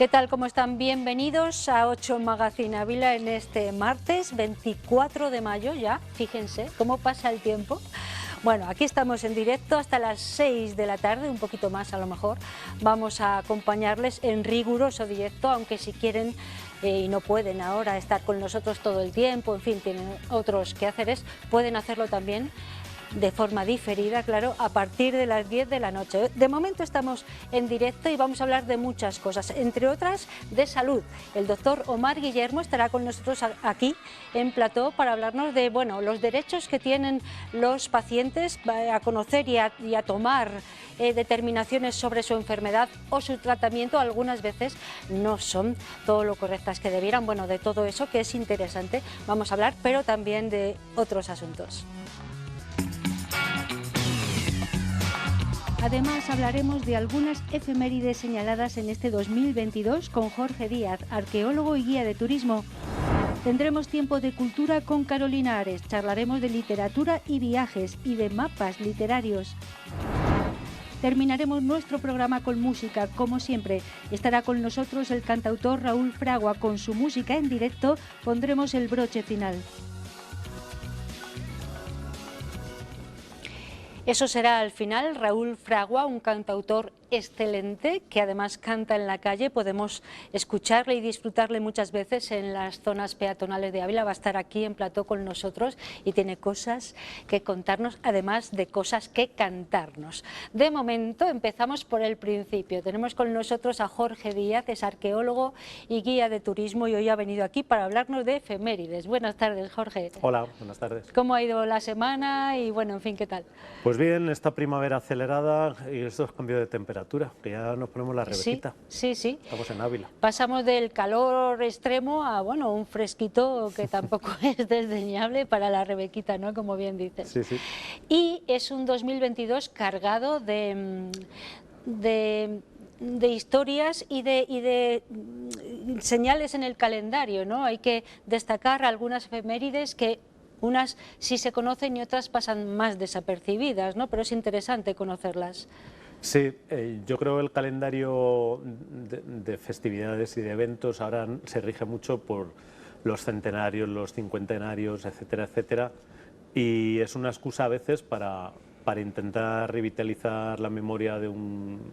¿Qué tal? ¿Cómo están? Bienvenidos a 8 Magazine Ávila en este martes 24 de mayo ya. Fíjense cómo pasa el tiempo. Bueno, aquí estamos en directo hasta las 6 de la tarde, un poquito más a lo mejor. Vamos a acompañarles en riguroso directo, aunque si quieren y no pueden ahora estar con nosotros todo el tiempo, en fin, tienen otros quehaceres, pueden hacerlo también de forma diferida, claro, a partir de las 10 de la noche. De momento estamos en directo y vamos a hablar de muchas cosas, entre otras de salud. El doctor Omar Guillermo estará con nosotros aquí en plató para hablarnos de los derechos que tienen los pacientes a conocer y a tomar determinaciones sobre su enfermedad o su tratamiento. Algunas veces no son todo lo correctas que debieran. Bueno, de todo eso que es interesante vamos a hablar, pero también de otros asuntos. Además, hablaremos de algunas efemérides señaladas en este 2022 con Jorge Díaz, arqueólogo y guía de turismo. Tendremos tiempo de cultura con Carolina Ares, charlaremos de literatura y viajes y de mapas literarios. Terminaremos nuestro programa con música, como siempre. Estará con nosotros el cantautor Raúl Fragua. Con su música en directo pondremos el broche final. Eso será al final. Raúl Fragua, un cantautor excelente que además canta en la calle, podemos escucharle y disfrutarle muchas veces en las zonas peatonales de Ávila. Va a estar aquí en plató con nosotros y tiene cosas que contarnos, además de cosas que cantarnos. De momento empezamos por el principio. Tenemos con nosotros a Jorge Díaz, es arqueólogo y guía de turismo y hoy ha venido aquí para hablarnos de efemérides. Buenas tardes, Jorge. Hola, buenas tardes. ¿Cómo ha ido la semana y en fin, qué tal? Pues bien, esta primavera acelerada y estos cambios de temperatura, que ya nos ponemos la rebequita. Sí. Estamos en Ávila. Pasamos del calor extremo a un fresquito que tampoco es desdeñable para la rebequita, ¿no? Como bien dices. Sí. Y es un 2022 cargado de historias y de señales en el calendario, ¿no? Hay que destacar algunas efemérides que unas sí se conocen y otras pasan más desapercibidas, ¿no? Pero es interesante conocerlas. Sí, yo creo que el calendario de festividades y de eventos ahora se rige mucho por los centenarios, los cincuentenarios, etcétera, etcétera, y es una excusa a veces para intentar revitalizar la memoria de un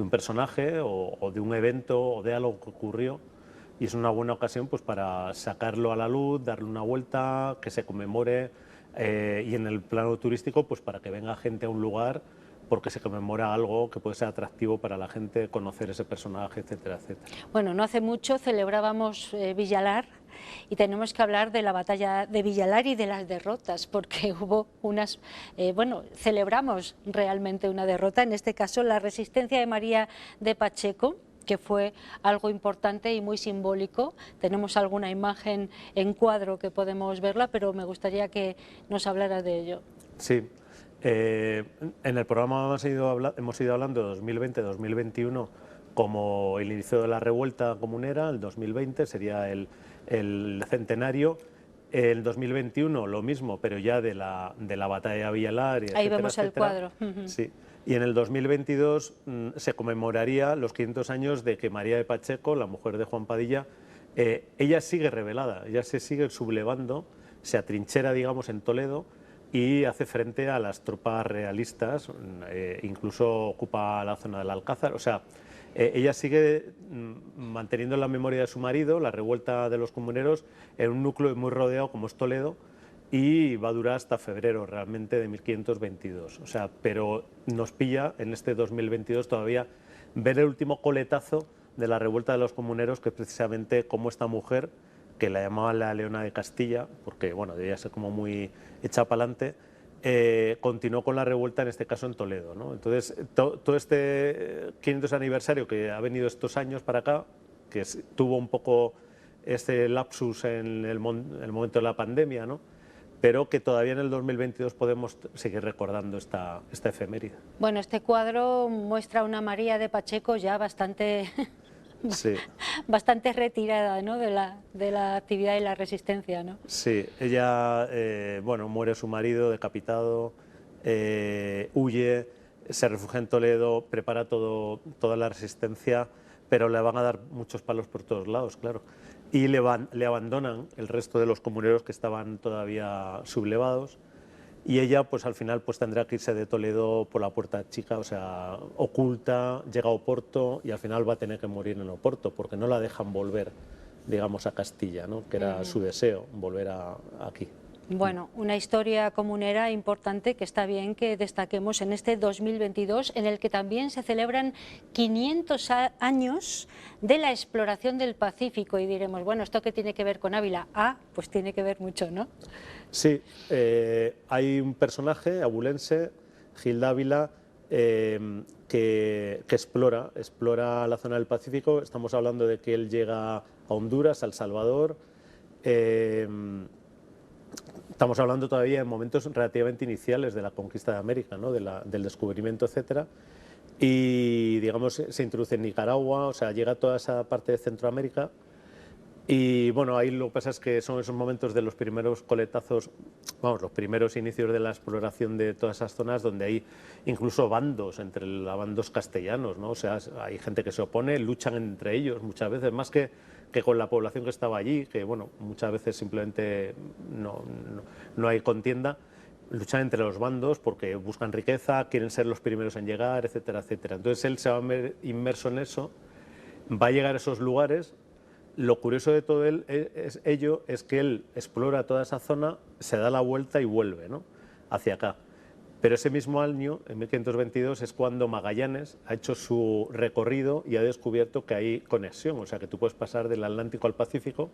personaje o de un evento o de algo que ocurrió, y es una buena ocasión pues para sacarlo a la luz, darle una vuelta, que se conmemore, y en el plano turístico pues para que venga gente a un lugar porque se conmemora algo que puede ser atractivo para la gente, conocer ese personaje, etcétera, etcétera. Bueno, no hace mucho celebrábamos Villalar y tenemos que hablar de la batalla de Villalar y de las derrotas, porque hubo unas, celebramos realmente una derrota, en este caso la resistencia de María de Pacheco, que fue algo importante y muy simbólico. Tenemos alguna imagen en cuadro que podemos verla, pero me gustaría que nos hablara de ello. Sí. En el programa hemos ido hablando de 2020-2021 como el inicio de la revuelta comunera. El 2020 sería el centenario. El 2021 lo mismo, pero ya de la batalla de Villalar. Ahí vemos el cuadro. Sí. Y en el 2022 se conmemoraría los 500 años de que María de Pacheco, la mujer de Juan Padilla, ella sigue rebelada, ella se sigue sublevando, se atrinchera, digamos, en Toledo, y hace frente a las tropas realistas, incluso ocupa la zona del Alcázar. O sea, ella sigue manteniendo en la memoria de su marido la revuelta de los comuneros en un núcleo muy rodeado como es Toledo, y va a durar hasta febrero realmente de 1522. O sea, pero nos pilla en este 2022 todavía ver el último coletazo de la revuelta de los comuneros, que es precisamente como esta mujer, que la llamaban la Leona de Castilla, porque debía ser como muy hecha para adelante, continuó con la revuelta, en este caso en Toledo, ¿no? Entonces, todo este 500 aniversario que ha venido estos años para acá, que tuvo un poco este lapsus en el momento de la pandemia, ¿no? Pero que todavía en el 2022 podemos seguir recordando esta efeméride. Bueno, este cuadro muestra a una María de Pacheco ya bastante... Sí. Bastante retirada, ¿no?, de la actividad y la resistencia, ¿no? Sí, ella muere su marido decapitado, huye, se refugia en Toledo, prepara toda la resistencia, pero le van a dar muchos palos por todos lados, claro. Y le abandonan el resto de los comuneros que estaban todavía sublevados, y ella pues al final pues tendrá que irse de Toledo por la puerta chica, o sea, oculta, llega a Oporto y al final va a tener que morir en Oporto porque no la dejan volver, digamos, a Castilla, ¿no? Que era su deseo, volver aquí. Bueno, una historia comunera importante que está bien que destaquemos en este 2022, en el que también se celebran 500 años de la exploración del Pacífico, y diremos, bueno, ¿esto qué tiene que ver con Ávila? Ah, pues tiene que ver mucho, ¿no? Sí, hay un personaje abulense, Gil Dávila, que explora la zona del Pacífico. Estamos hablando de que él llega a Honduras, a El Salvador. Estamos hablando todavía en momentos relativamente iniciales de la conquista de América, ¿no? Del descubrimiento, etcétera. Y, digamos, se introduce en Nicaragua, o sea, llega a toda esa parte de Centroamérica. Y bueno, ahí lo que pasa es que son esos momentos de los primeros coletazos, vamos, los primeros inicios de la exploración de todas esas zonas, donde hay incluso bandos, entre bandos castellanos, ¿no? O sea, hay gente que se opone, luchan entre ellos muchas veces, más que con la población que estaba allí, que bueno, muchas veces simplemente no hay contienda, luchan entre los bandos porque buscan riqueza, quieren ser los primeros en llegar, etcétera, etcétera. Entonces él se va a ver inmerso en eso, va a llegar a esos lugares. Lo curioso de todo ello es que él explora toda esa zona, se da la vuelta y vuelve, ¿no? Hacia acá. Pero ese mismo año, en 1522, es cuando Magallanes ha hecho su recorrido y ha descubierto que hay conexión, o sea, que tú puedes pasar del Atlántico al Pacífico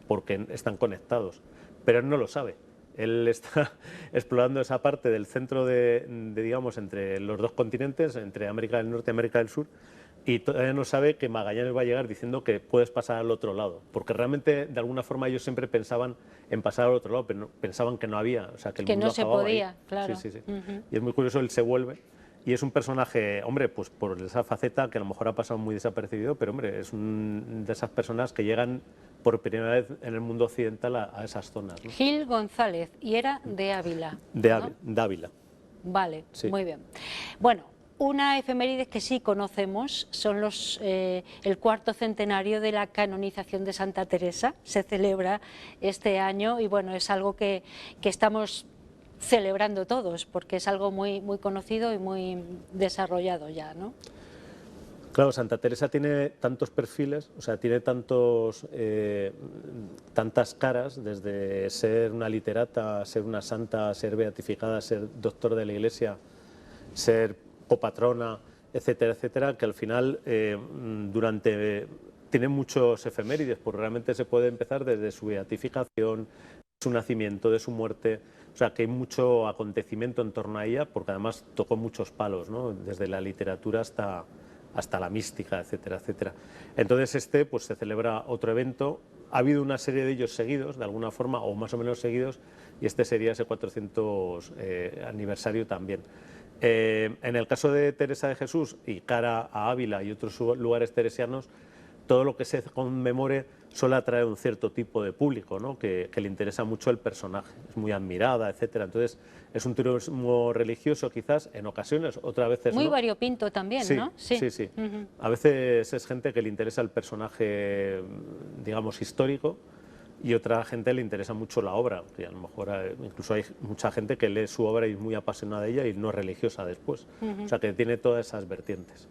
porque están conectados. Pero él no lo sabe. Él está explorando esa parte del centro digamos, entre los dos continentes, entre América del Norte y América del Sur, y todavía no sabe que Magallanes va a llegar diciendo que puedes pasar al otro lado, porque realmente de alguna forma ellos siempre pensaban en pasar al otro lado, pero pensaban que no había, o sea, que el mundo no se acababa podía, ahí. claro. Sí, sí, sí. Y es muy curioso, él se vuelve y es un personaje, hombre, pues por esa faceta que a lo mejor ha pasado muy desapercibido, pero hombre, es de esas personas que llegan por primera vez en el mundo occidental a esas zonas, ¿no? Gil González, y era de Ávila. De Ávila. Vale, sí. Muy bien. Bueno, una efeméride que sí conocemos son el cuarto centenario de la canonización de Santa Teresa. Se celebra este año y bueno, es algo que estamos celebrando todos porque es algo muy, muy conocido y muy desarrollado ya, ¿no? Claro, Santa Teresa tiene tantos perfiles, o sea, tiene tantas caras, desde ser una literata, ser una santa, ser beatificada, ser doctor de la Iglesia, ser copatrona, etcétera, etcétera, que al final tiene muchos efemérides, porque realmente se puede empezar desde su beatificación, su nacimiento, de su muerte, o sea, que hay mucho acontecimiento en torno a ella, porque además tocó muchos palos, ¿no? Desde la literatura hasta la mística, etcétera, etcétera. Entonces pues se celebra otro evento. Ha habido una serie de ellos seguidos, de alguna forma, o más o menos seguidos, y este sería ese 400 aniversario también. En el caso de Teresa de Jesús y cara a Ávila y otros lugares teresianos, todo lo que se conmemore suele atraer un cierto tipo de público, ¿no? que le interesa mucho el personaje, es muy admirada, etcétera. Entonces es un turismo religioso quizás en ocasiones, otras veces muy no. variopinto también, sí, ¿no? Sí, sí. A veces es gente que le interesa el personaje, digamos, histórico, y otra gente le interesa mucho la obra, que a lo mejor incluso hay mucha gente que lee su obra y es muy apasionada de ella y no es religiosa después. O sea que tiene todas esas vertientes.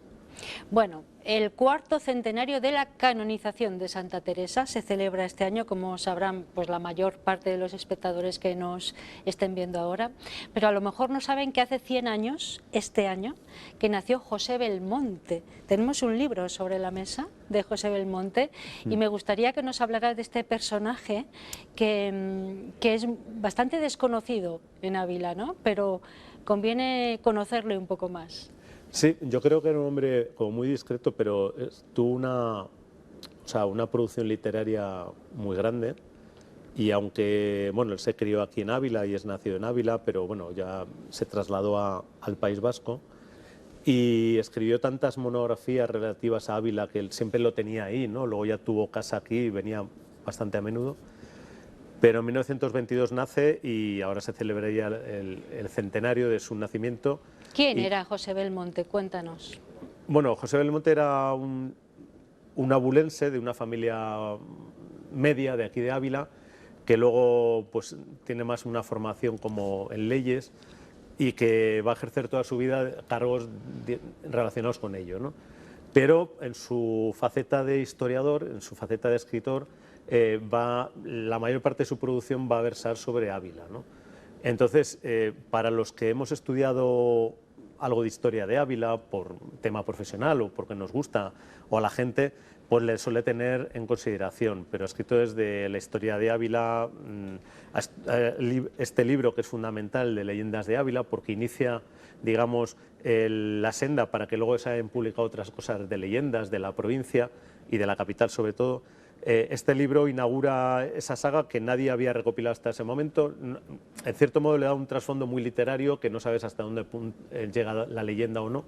Bueno, el cuarto centenario de la canonización de Santa Teresa se celebra este año, como sabrán pues la mayor parte de los espectadores que nos estén viendo ahora, pero a lo mejor no saben que hace 100 años, este año, que nació José Belmonte. Tenemos un libro sobre la mesa de José Belmonte y me gustaría que nos hablaras de este personaje que es bastante desconocido en Ávila, ¿no? Pero conviene conocerle un poco más. Sí, yo creo que era un hombre como muy discreto, pero tuvo una producción literaria muy grande, y aunque bueno, él se crió aquí en Ávila y es nacido en Ávila, pero bueno, ya se trasladó al País Vasco y escribió tantas monografías relativas a Ávila que él siempre lo tenía ahí, ¿no? Luego ya tuvo casa aquí y venía bastante a menudo. Pero en 1922 nace y ahora se celebraría el centenario de su nacimiento. ¿Quién era José Belmonte? Cuéntanos. Bueno, José Belmonte era un abulense de una familia media de aquí de Ávila, que luego pues tiene más una formación como en leyes y que va a ejercer toda su vida cargos relacionados con ello, ¿no? Pero en su faceta de historiador, en su faceta de escritor, la mayor parte de su producción va a versar sobre Ávila, ¿no? Entonces, para los que hemos estudiado algo de historia de Ávila por tema profesional o porque nos gusta o a la gente, pues le suele tener en consideración, pero escrito desde la historia de Ávila, este libro que es fundamental de Leyendas de Ávila, porque inicia, digamos, la senda para que luego se hayan publicado otras cosas de leyendas de la provincia y de la capital sobre todo. Este libro inaugura esa saga que nadie había recopilado hasta ese momento. En cierto modo le da un trasfondo muy literario que no sabes hasta dónde llega la leyenda o no,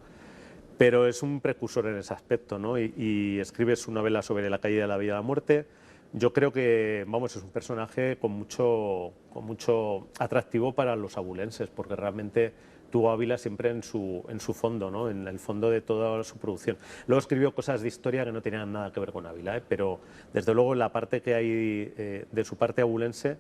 pero es un precursor en ese aspecto, ¿no? Y escribe su novela sobre la caída de la vida y la muerte. Yo creo que, vamos, es un personaje con mucho atractivo para los abulenses, porque realmente tuvo Ávila siempre en su fondo, ¿no? En el fondo de toda su producción. Luego escribió cosas de historia que no tenían nada que ver con Ávila, pero desde luego la parte que hay de su parte abulense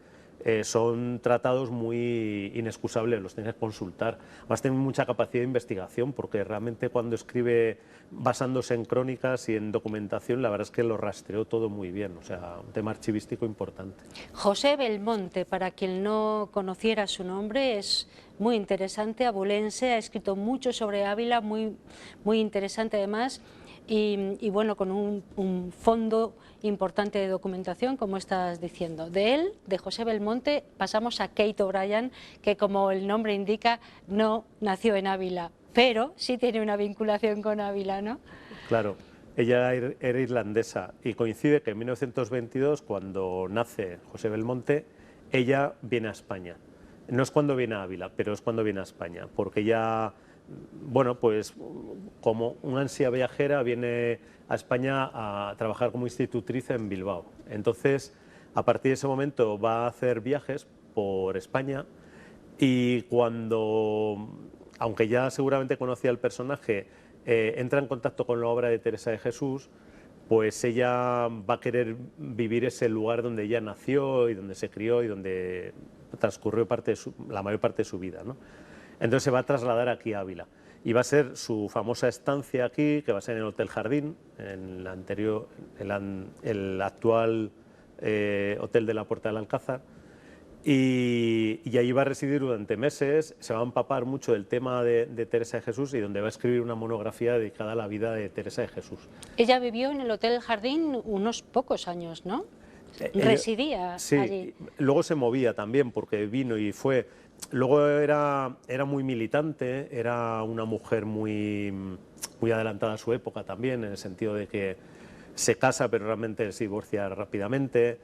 son tratados muy inexcusables, los tienes que consultar. Además tiene mucha capacidad de investigación, porque realmente cuando escribe basándose en crónicas y en documentación, la verdad es que lo rastreó todo muy bien, o sea, un tema archivístico importante. José Belmonte, para quien no conociera su nombre, es muy interesante, abulense, ha escrito mucho sobre Ávila, muy interesante además, y bueno, con un fondo importante de documentación, como estás diciendo. De él, de José Belmonte, pasamos a Kate O'Brien, que como el nombre indica, no nació en Ávila, pero sí tiene una vinculación con Ávila, ¿no? Claro. Ella era irlandesa y coincide que en 1922, cuando nace José Belmonte, ella viene a España. No es cuando viene a Ávila, pero es cuando viene a España, porque ella, bueno, pues como una ansia viajera viene a España a trabajar como institutriz en Bilbao. Entonces, a partir de ese momento va a hacer viajes por España y cuando, aunque ya seguramente conocía el personaje, entra en contacto con la obra de Teresa de Jesús, pues ella va a querer vivir ese lugar donde ella nació y donde se crió y donde transcurrió la mayor parte de su vida, ¿no? Entonces se va a trasladar aquí a Ávila y va a ser su famosa estancia aquí, que va a ser en el Hotel Jardín, en el actual Hotel de la Puerta del Alcázar. Y allí va a residir durante meses, se va a empapar mucho del tema de Teresa de Jesús y donde va a escribir una monografía dedicada a la vida de Teresa de Jesús. Ella vivió en el Hotel Jardín unos pocos años, ¿no? Residía sí, allí. Luego se movía también porque vino y fue. Luego era muy militante, era una mujer muy adelantada a su época también, en el sentido de que se casa pero realmente se divorcia rápidamente.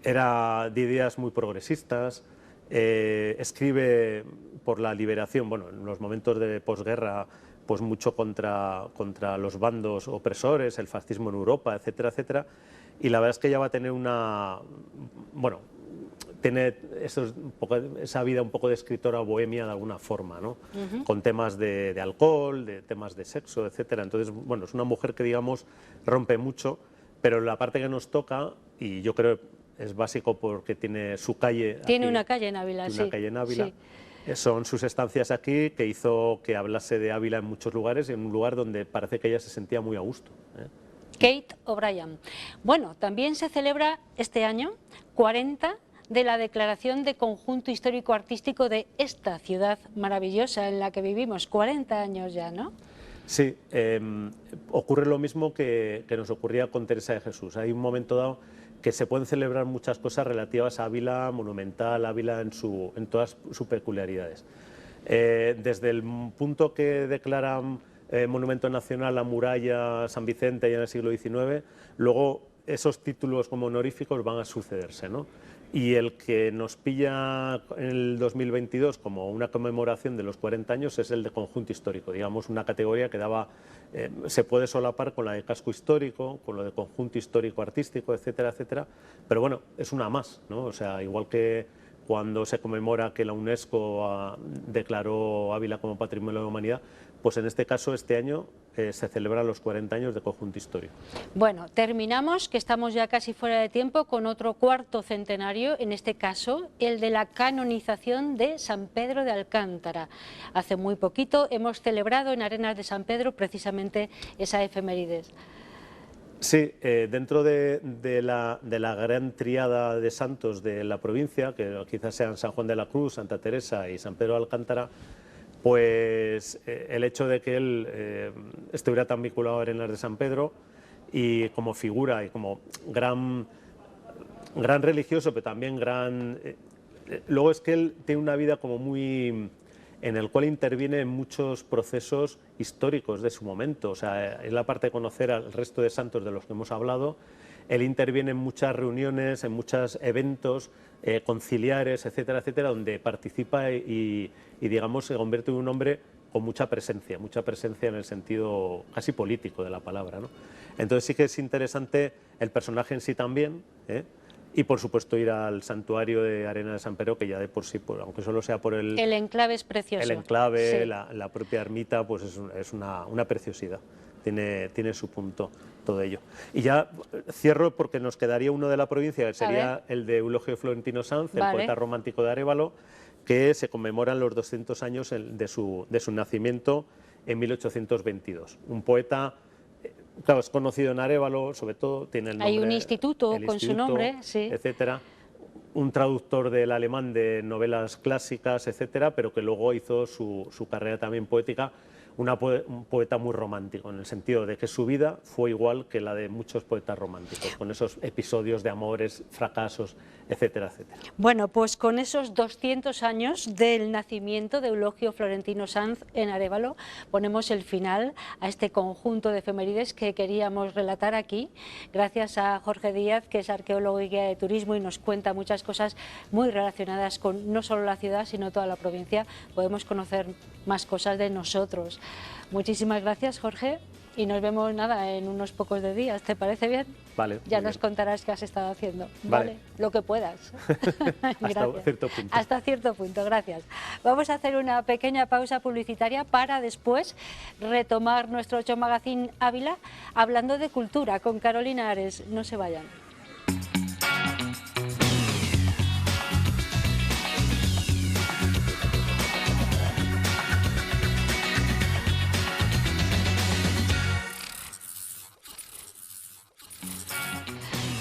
Era de ideas muy progresistas, escribe por la liberación, bueno, en los momentos de posguerra, pues mucho contra los bandos opresores, el fascismo en Europa, etcétera, etcétera. Y la verdad es que ella va a tener tiene esa vida un poco de escritora bohemia de alguna forma, ¿no? Con temas de alcohol, de temas de sexo, etcétera. Entonces, bueno, es una mujer que, digamos, rompe mucho, pero la parte que nos toca, y yo creo es básico porque tiene su calle. Tiene aquí, una calle en Ávila, sí. Una calle en Ávila. Sí. Son sus estancias aquí que hizo que hablase de Ávila en muchos lugares, en un lugar donde parece que ella se sentía muy a gusto, ¿eh? Kate O'Brien. Bueno, también se celebra este año 40 de la declaración de conjunto histórico-artístico de esta ciudad maravillosa en la que vivimos, 40 años ya, ¿no? Sí, ocurre lo mismo que nos ocurría con Teresa de Jesús. Hay un momento dado que se pueden celebrar muchas cosas relativas a Ávila monumental, Ávila en todas sus peculiaridades. Desde el punto que declaran monumento nacional la muralla San Vicente ya en el siglo XIX, luego esos títulos como honoríficos van a sucederse, ¿no? Y el que nos pilla en el 2022 como una conmemoración de los 40 años es el de conjunto histórico, digamos una categoría que se puede solapar con la de casco histórico, con lo de conjunto histórico artístico, etcétera, etcétera, pero bueno, es una más, ¿no? O sea, igual que cuando se conmemora que la UNESCO declaró Ávila como Patrimonio de la Humanidad, pues en este caso este año se celebran los 40 años de conjunto histórico. Bueno, terminamos, que estamos ya casi fuera de tiempo, con otro cuarto centenario, en este caso el de la canonización de San Pedro de Alcántara. Hace muy poquito hemos celebrado en Arenas de San Pedro precisamente esa efemérides. Sí, dentro de la gran tríada de santos de la provincia, que quizás sean San Juan de la Cruz, Santa Teresa y San Pedro de Alcántara, pues el hecho de que él estuviera tan vinculado a Arenas de San Pedro y como figura y como gran religioso, pero también luego es que él tiene una vida como muy en el cual interviene en muchos procesos históricos de su momento. O sea, es la parte de conocer al resto de santos de los que hemos hablado. Él interviene en muchas reuniones, en muchos eventos conciliares, etcétera, etcétera, donde participa y digamos, se convierte en un hombre con mucha presencia en el sentido casi político de la palabra, ¿no? Entonces sí que es interesante el personaje en sí también, y por supuesto ir al santuario de Arenas de San Pedro, que ya de por sí, aunque solo sea por el enclave es precioso. El enclave, sí. la propia ermita, pues es una preciosidad. Tiene su punto todo ello. Y ya cierro porque nos quedaría uno de la provincia, que sería el de Eulogio Florentino Sanz, el poeta romántico de Arévalo, que se conmemoran los 200 años de su nacimiento en 1822. Un poeta, claro, es conocido en Arévalo, sobre todo, tiene el nombre... Hay un instituto con su nombre, sí. Etcétera. Un traductor del alemán de novelas clásicas, etcétera, pero que luego hizo su carrera también poética. Un poeta muy romántico, en el sentido de que su vida fue igual que la de muchos poetas románticos, con esos episodios de amores, fracasos, etcétera, etcétera. Bueno, pues con esos 200 años del nacimiento de Eulogio Florentino Sanz en Arévalo, ponemos el final a este conjunto de efemérides que queríamos relatar aquí, gracias a Jorge Díaz, que es arqueólogo y guía de turismo y nos cuenta muchas cosas muy relacionadas con no solo la ciudad, sino toda la provincia. Podemos conocer más cosas de nosotros. Muchísimas gracias, Jorge, y nos vemos en unos pocos de días. ¿Te parece bien? Vale. Ya nos contarás qué has estado haciendo. Vale. Lo que puedas. Hasta cierto punto. Hasta cierto punto, gracias. Vamos a hacer una pequeña pausa publicitaria para después retomar nuestro 8 Magazine Ávila hablando de cultura con Carolina Ares. No se vayan.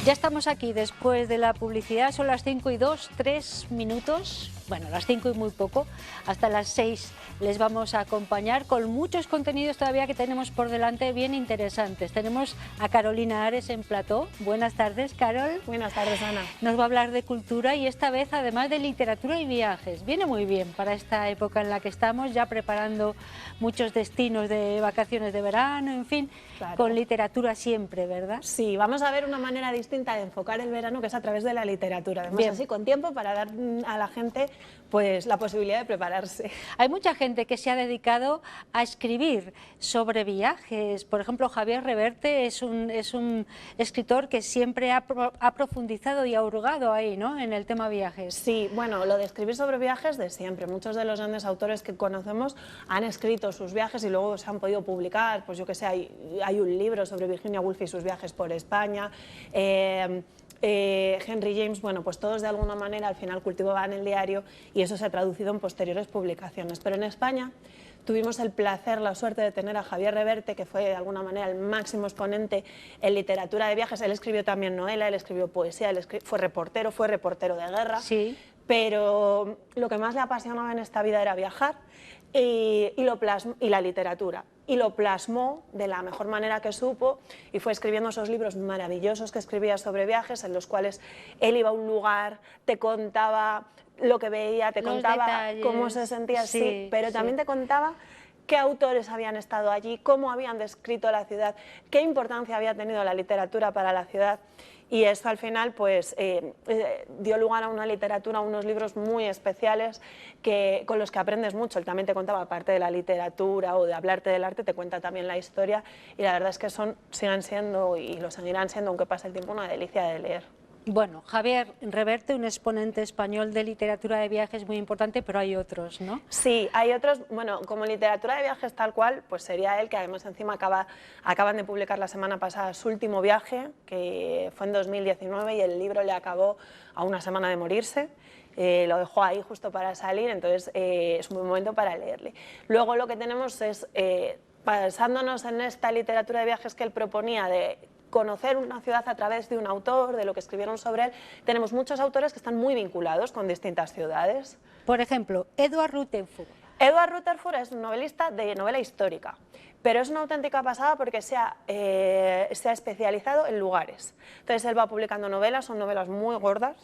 Ya estamos aquí después de la publicidad, son las 5 y 2, 3 minutos, bueno, las 5 y muy poco, hasta las 6 les vamos a acompañar con muchos contenidos todavía que tenemos por delante bien interesantes. Tenemos a Carolina Ares en plató. Buenas tardes, Carol. Buenas tardes, Ana. Nos va a hablar de cultura y esta vez además de literatura y viajes. Viene muy bien para esta época en la que estamos, ya preparando muchos destinos de vacaciones de verano, en fin, claro. Con literatura siempre, ¿verdad? Sí, vamos a ver una manera distinta de enfocar el verano, que es a través de la literatura. Además, bien. Así con tiempo para dar a la gente pues la posibilidad de prepararse. Hay mucha gente que se ha dedicado a escribir sobre viajes. Por ejemplo, Javier Reverte es un escritor que siempre ha profundizado y ha hurgado ahí, ¿no?, en el tema viajes. Sí, bueno, lo de escribir sobre viajes de siempre. Muchos de los grandes autores que conocemos han escrito sus viajes y luego se han podido publicar. Pues yo que sé, hay un libro sobre Virginia Woolf y sus viajes por España. Henry James, bueno, pues todos de alguna manera al final cultivaban el diario y eso se ha traducido en posteriores publicaciones. Pero en España tuvimos el placer, la suerte de tener a Javier Reverte, que fue de alguna manera el máximo exponente en literatura de viajes. Él escribió también novela, él escribió poesía, fue reportero de guerra. Sí. Pero lo que más le apasionaba en esta vida era viajar y la literatura. Y lo plasmó de la mejor manera que supo y fue escribiendo esos libros maravillosos que escribía sobre viajes, en los cuales él iba a un lugar, te contaba lo que veía, te contaba detalles, cómo se sentía, sí, pero también te contaba qué autores habían estado allí, cómo habían descrito la ciudad, qué importancia había tenido la literatura para la ciudad. Y esto al final pues, dio lugar a una literatura, a unos libros muy especiales con los que aprendes mucho. Él también te contaba, aparte de la literatura o de hablarte del arte, te cuenta también la historia y la verdad es que siguen siendo y lo seguirán siendo, aunque pase el tiempo, una delicia de leer. Bueno, Javier Reverte, un exponente español de literatura de viajes muy importante, pero hay otros, ¿no? Sí, hay otros, bueno, como literatura de viajes tal cual, pues sería él, que además encima acaban de publicar la semana pasada su último viaje, que fue en 2019 y el libro le acabó a una semana de morirse. Lo dejó ahí justo para salir, entonces es un buen momento para leerle. Luego lo que tenemos es, basándonos en esta literatura de viajes que él proponía de conocer una ciudad a través de un autor, de lo que escribieron sobre él, tenemos muchos autores que están muy vinculados con distintas ciudades. Por ejemplo, Edward Rutherford. Edward Rutherford es un novelista de novela histórica, pero es una auténtica pasada porque se ha especializado en lugares. Entonces él va publicando novelas, son novelas muy gordas,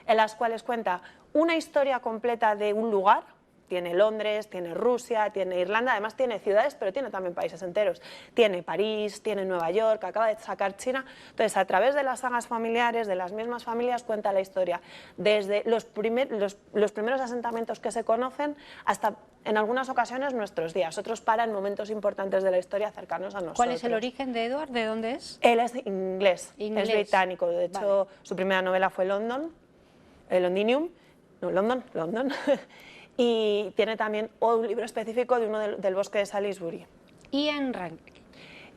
en las cuales cuenta una historia completa de un lugar. Tiene Londres, tiene Rusia, tiene Irlanda, además tiene ciudades, pero tiene también países enteros. Tiene París, tiene Nueva York, acaba de sacar China. Entonces, a través de las sagas familiares, de las mismas familias, cuenta la historia. Desde los primeros asentamientos que se conocen hasta, en algunas ocasiones, nuestros días. Otros en momentos importantes de la historia cercanos a nosotros. ¿Cuál es el origen de Edward? ¿De dónde es? Él es inglés, es británico. De hecho, su primera novela fue London, Londinium. No, London. Y tiene también un libro específico de uno del bosque de Salisbury. Ian Rankin.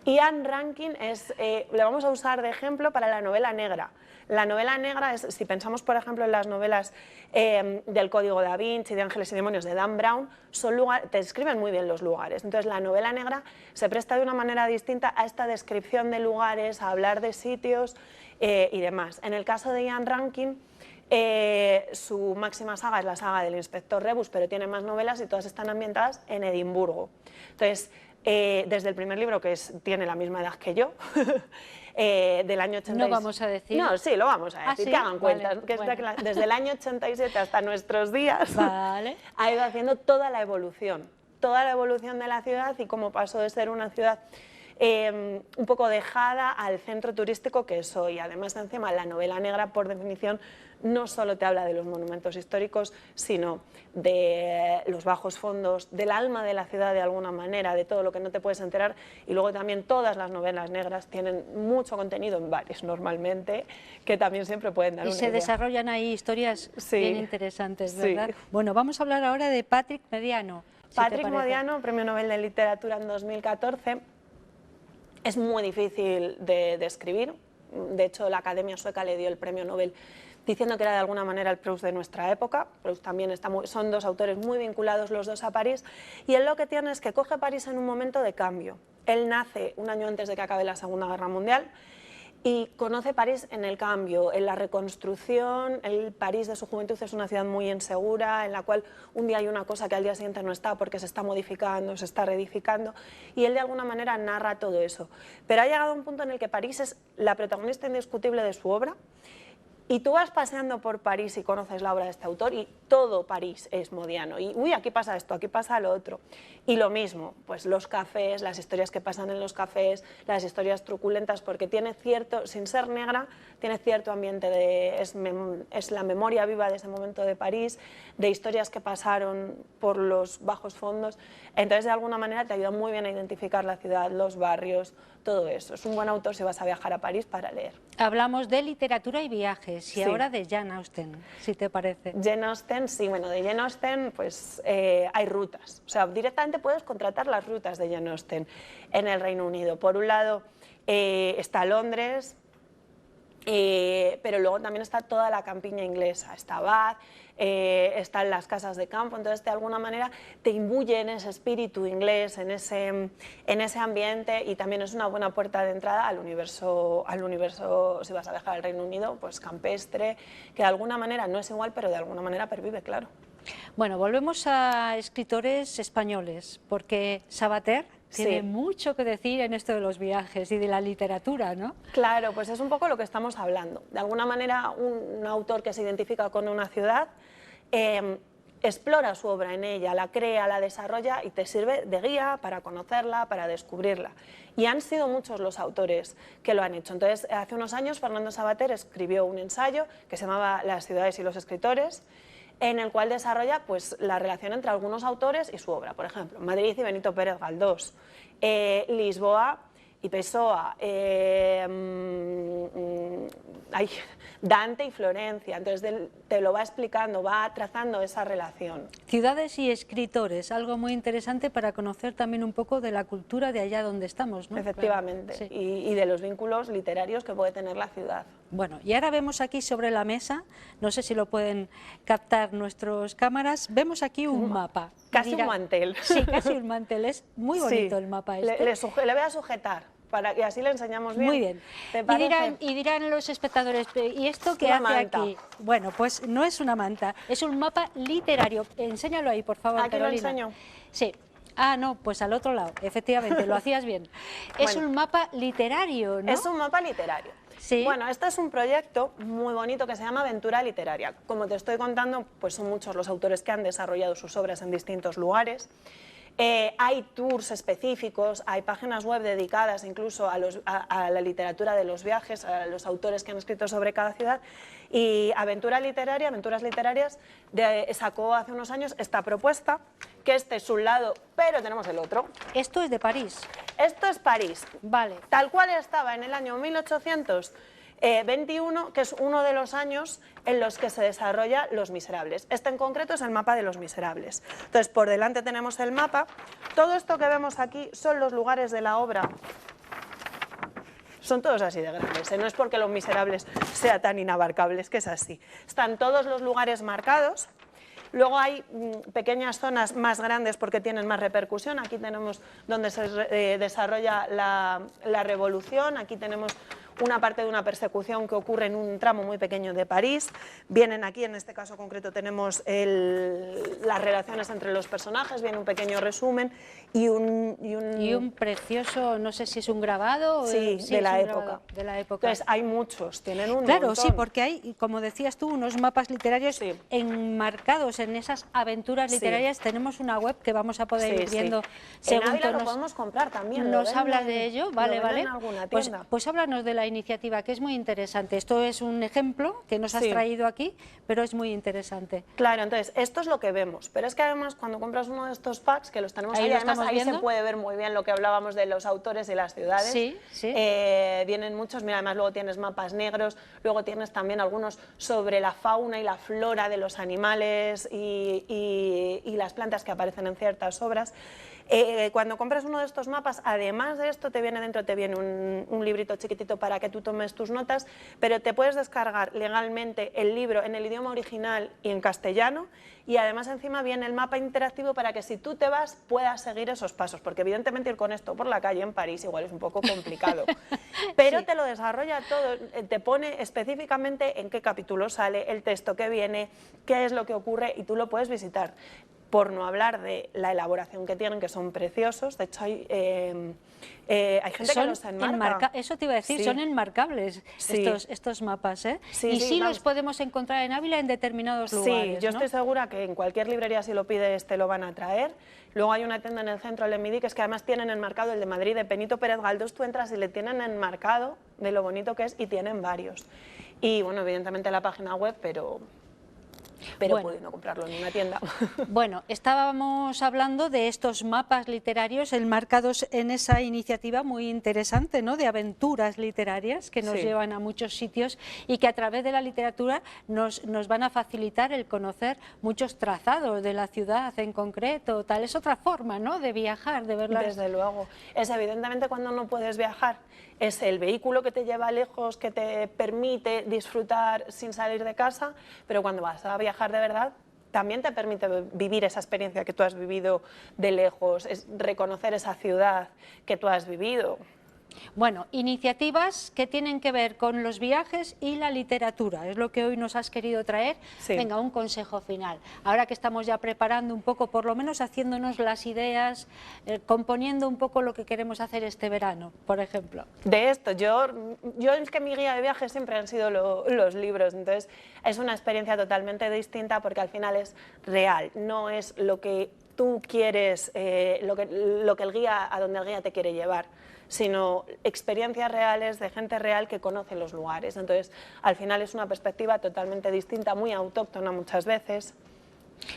Ian Rankin le vamos a usar de ejemplo para la novela negra. La novela negra es, si pensamos por ejemplo en las novelas del Código Da Vinci, de Ángeles y Demonios, de Dan Brown, te describen muy bien los lugares. Entonces la novela negra se presta de una manera distinta a esta descripción de lugares, a hablar de sitios y demás. En el caso de Ian Rankin, su máxima saga es la saga del Inspector Rebus, pero tiene más novelas y todas están ambientadas en Edimburgo. Entonces, desde el primer libro, que tiene la misma edad que yo, del año 87... No vamos a decir... No, sí, lo vamos a decir, ¿sí? que hagan cuentas. Vale, que bueno. Desde el año 87 hasta nuestros días Vale. ha ido haciendo toda la evolución de la ciudad y cómo pasó de ser una ciudad un poco dejada al centro turístico que es hoy. Además, encima, la novela negra, por definición, no solo te habla de los monumentos históricos, sino de los bajos fondos, del alma de la ciudad de alguna manera, de todo lo que no te puedes enterar. Y luego también todas las novelas negras tienen mucho contenido en bares normalmente, que también siempre pueden dar una idea. Y se desarrollan ahí historias bien interesantes, ¿verdad? Sí. Bueno, vamos a hablar ahora de Patrick Modiano. Patrick Modiano, Premio Nobel de Literatura en 2014. Es muy difícil de escribir. De hecho, la Academia Sueca le dio el Premio Nobel diciendo que era de alguna manera el Proust de nuestra época. Proust también son dos autores muy vinculados los dos a París, y él lo que tiene es que coge París en un momento de cambio. Él nace un año antes de que acabe la Segunda Guerra Mundial y conoce París en el cambio, en la reconstrucción. El París de su juventud es una ciudad muy insegura, en la cual un día hay una cosa que al día siguiente no está porque se está modificando, se está reedificando, y él de alguna manera narra todo eso. Pero ha llegado a un punto en el que París es la protagonista indiscutible de su obra. Y tú vas paseando por París y conoces la obra de este autor y todo París es Modiano. Y uy, aquí pasa esto, aquí pasa lo otro. Y lo mismo, pues los cafés, las historias que pasan en los cafés, las historias truculentas, porque tiene cierto, sin ser negra, tiene cierto ambiente es la memoria viva de ese momento de París, de historias que pasaron por los bajos fondos. Entonces, de alguna manera, te ayuda muy bien a identificar la ciudad, los barrios, todo eso. Es un buen autor si vas a viajar a París para leer. Hablamos de literatura y viajes, y Sí. ahora de Jane Austen, si te parece. Jane Austen, sí, bueno, de Jane Austen pues hay rutas. O sea, directamente puedes contratar las rutas de Jane Austen en el Reino Unido. Por un lado está Londres, pero luego también está toda la campiña inglesa, está Bath, están las casas de campo. Entonces de alguna manera te imbuye en ese espíritu inglés, en ese ambiente, y también es una buena puerta de entrada al universo, si vas a viajar al Reino Unido, pues campestre, que de alguna manera no es igual, pero de alguna manera pervive, claro. Bueno, volvemos a escritores españoles, porque Sabater tiene mucho que decir en esto de los viajes y de la literatura, ¿no? Claro, pues es un poco lo que estamos hablando. De alguna manera, un autor que se identifica con una ciudad explora su obra en ella, la crea, la desarrolla y te sirve de guía para conocerla, para descubrirla. Y han sido muchos los autores que lo han hecho. Entonces, hace unos años, Fernando Savater escribió un ensayo que se llamaba Las ciudades y los escritores, en el cual desarrolla pues, la relación entre algunos autores y su obra. Por ejemplo, Madrid y Benito Pérez Galdós, Lisboa y Pessoa, Dante y Florencia. Entonces te lo va explicando, va trazando esa relación. Ciudades y escritores, algo muy interesante para conocer también un poco de la cultura de allá donde estamos, ¿no? Efectivamente, Sí. y de los vínculos literarios que puede tener la ciudad. Bueno, y ahora vemos aquí sobre la mesa, no sé si lo pueden captar nuestras cámaras, vemos aquí un mapa. Casi un mantel. Sí, casi un mantel, es muy bonito Sí, el mapa este. Le voy a sujetar, para que así le enseñamos bien. Muy bien. ¿Te parece? Y dirán los espectadores, ¿y esto qué Una hace manta. aquí? Bueno, pues no es una manta, es un mapa literario. Enséñalo ahí, por favor, Aquí lo Carolina. enseño. Sí. Ah, no, pues al otro lado, efectivamente, lo hacías bien. Es Bueno. un mapa literario, ¿no? Es un mapa literario. Sí. Bueno, este es un proyecto muy bonito que se llama Aventura Literaria. Como te estoy contando, pues son muchos los autores que han desarrollado sus obras en distintos lugares. Hay tours específicos, hay páginas web dedicadas incluso a la literatura de los viajes, a los autores que han escrito sobre cada ciudad. Y Aventuras Literarias, sacó hace unos años esta propuesta, que este es un lado, pero tenemos el otro. Esto es de París. Esto es París. Vale. Tal cual estaba en el año 1821, que es uno de los años en los que se desarrolla Los Miserables. Este en concreto es el mapa de Los Miserables. Entonces, por delante tenemos el mapa. Todo esto que vemos aquí son los lugares de la obra. Son todos así de grandes, ¿eh? No es porque Los Miserables sea tan inabarcable, es que es así. Están todos los lugares marcados. Luego hay pequeñas zonas más grandes porque tienen más repercusión. Aquí tenemos donde se desarrolla la revolución, aquí tenemos una parte de una persecución que ocurre en un tramo muy pequeño de París. Vienen aquí, en este caso concreto, tenemos las relaciones entre los personajes, viene un pequeño resumen y un precioso, no sé si es un grabado. Sí, sí, de la es un época. grabado de la época. Entonces hay muchos, tienen un Claro, montón. sí, porque hay, como decías tú, unos mapas literarios Sí. enmarcados en esas aventuras Sí. literarias. Tenemos una web que vamos a poder ir Sí, viendo en según Ávila tú lo podemos comprar también. nos hablas de ello, vale, lo venden vale. en alguna Pues, tienda. pues háblanos de la iniciativa, que es muy interesante. Esto es un ejemplo que nos has Sí. traído aquí, pero es muy interesante. Claro, entonces, esto es lo que vemos, pero es que además cuando compras uno de estos packs, que los tenemos Ahí ahí, lo además estamos ahí viendo. se puede ver muy bien lo que hablábamos de los autores y las ciudades. Sí, sí. Vienen muchos, mira, además luego tienes mapas negros, luego tienes también algunos sobre la fauna y la flora de los animales y las plantas que aparecen en ciertas obras. Cuando compras uno de estos mapas, además de esto, te viene un librito chiquitito para que tú tomes tus notas, pero te puedes descargar legalmente el libro en el idioma original y en castellano, y además encima viene el mapa interactivo para que si tú te vas puedas seguir esos pasos, porque evidentemente ir con esto por la calle en París igual es un poco complicado, pero Sí. te lo desarrolla todo, te pone específicamente en qué capítulo sale, el texto que viene, qué es lo que ocurre, y tú lo puedes visitar. Por no hablar de la elaboración que tienen, que son preciosos. De hecho, hay gente que los enmarca. Eso te iba a decir, Sí. son enmarcables Sí. estos mapas, ¿eh? Sí, y sí, sí los vamos. podemos encontrar en Ávila en determinados lugares. Sí, yo ¿no? estoy segura que en cualquier librería, si lo pides, te lo van a traer. Luego hay una tienda en el centro, el Emidi, que es que además tienen enmarcado el de Madrid, de Benito Pérez Galdós. Tú entras y le tienen enmarcado de lo bonito que es, y tienen varios. Y bueno, evidentemente la página web, pero Bueno. pudiendo comprarlo en una tienda. Bueno, estábamos hablando de estos mapas literarios enmarcados en esa iniciativa muy interesante, ¿no?, de aventuras literarias que nos Sí. llevan a muchos sitios y que a través de la literatura nos van a facilitar el conocer muchos trazados de la ciudad en concreto. Tal es otra forma, ¿no?, de viajar, de verlas. Desde luego. Es evidentemente cuando no puedes viajar, es el vehículo que te lleva lejos, que te permite disfrutar sin salir de casa, pero cuando vas a viajar de verdad, también te permite vivir esa experiencia que tú has vivido de lejos, es reconocer esa ciudad que tú has vivido. Bueno, iniciativas que tienen que ver con los viajes y la literatura, es lo que hoy nos has querido traer. Sí. Venga, un consejo final. Ahora que estamos ya preparando un poco, por lo menos haciéndonos las ideas, componiendo un poco lo que queremos hacer este verano, por ejemplo. De esto, yo es que mi guía de viaje siempre han sido los libros, entonces es una experiencia totalmente distinta porque al final es real, no es lo que tú quieres, lo que el guía, a donde el guía te quiere llevar, sino experiencias reales de gente real que conoce los lugares. Entonces, al final es una perspectiva totalmente distinta, muy autóctona muchas veces,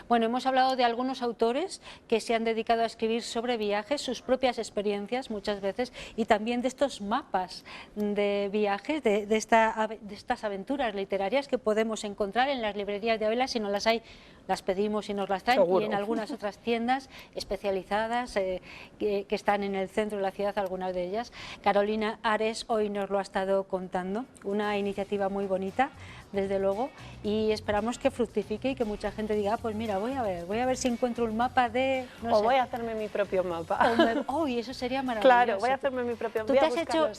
Bueno, hemos hablado de algunos autores que se han dedicado a escribir sobre viajes, sus propias experiencias muchas veces, y también de estos mapas de viajes, de estas aventuras literarias que podemos encontrar en las librerías de Ávila. Si no las hay, las pedimos y nos las traen. Seguro. Y en algunas otras tiendas especializadas que están en el centro de la ciudad, algunas de ellas. Carolina Ares hoy nos lo ha estado contando, una iniciativa muy bonita, desde luego, y esperamos que fructifique y que mucha gente diga, pues mira, voy a ver si encuentro un mapa de... No sé. Voy a hacerme mi propio mapa. ¡Uy, eso sería maravilloso! Claro, voy a hacerme mi propio mapa. ¿Tú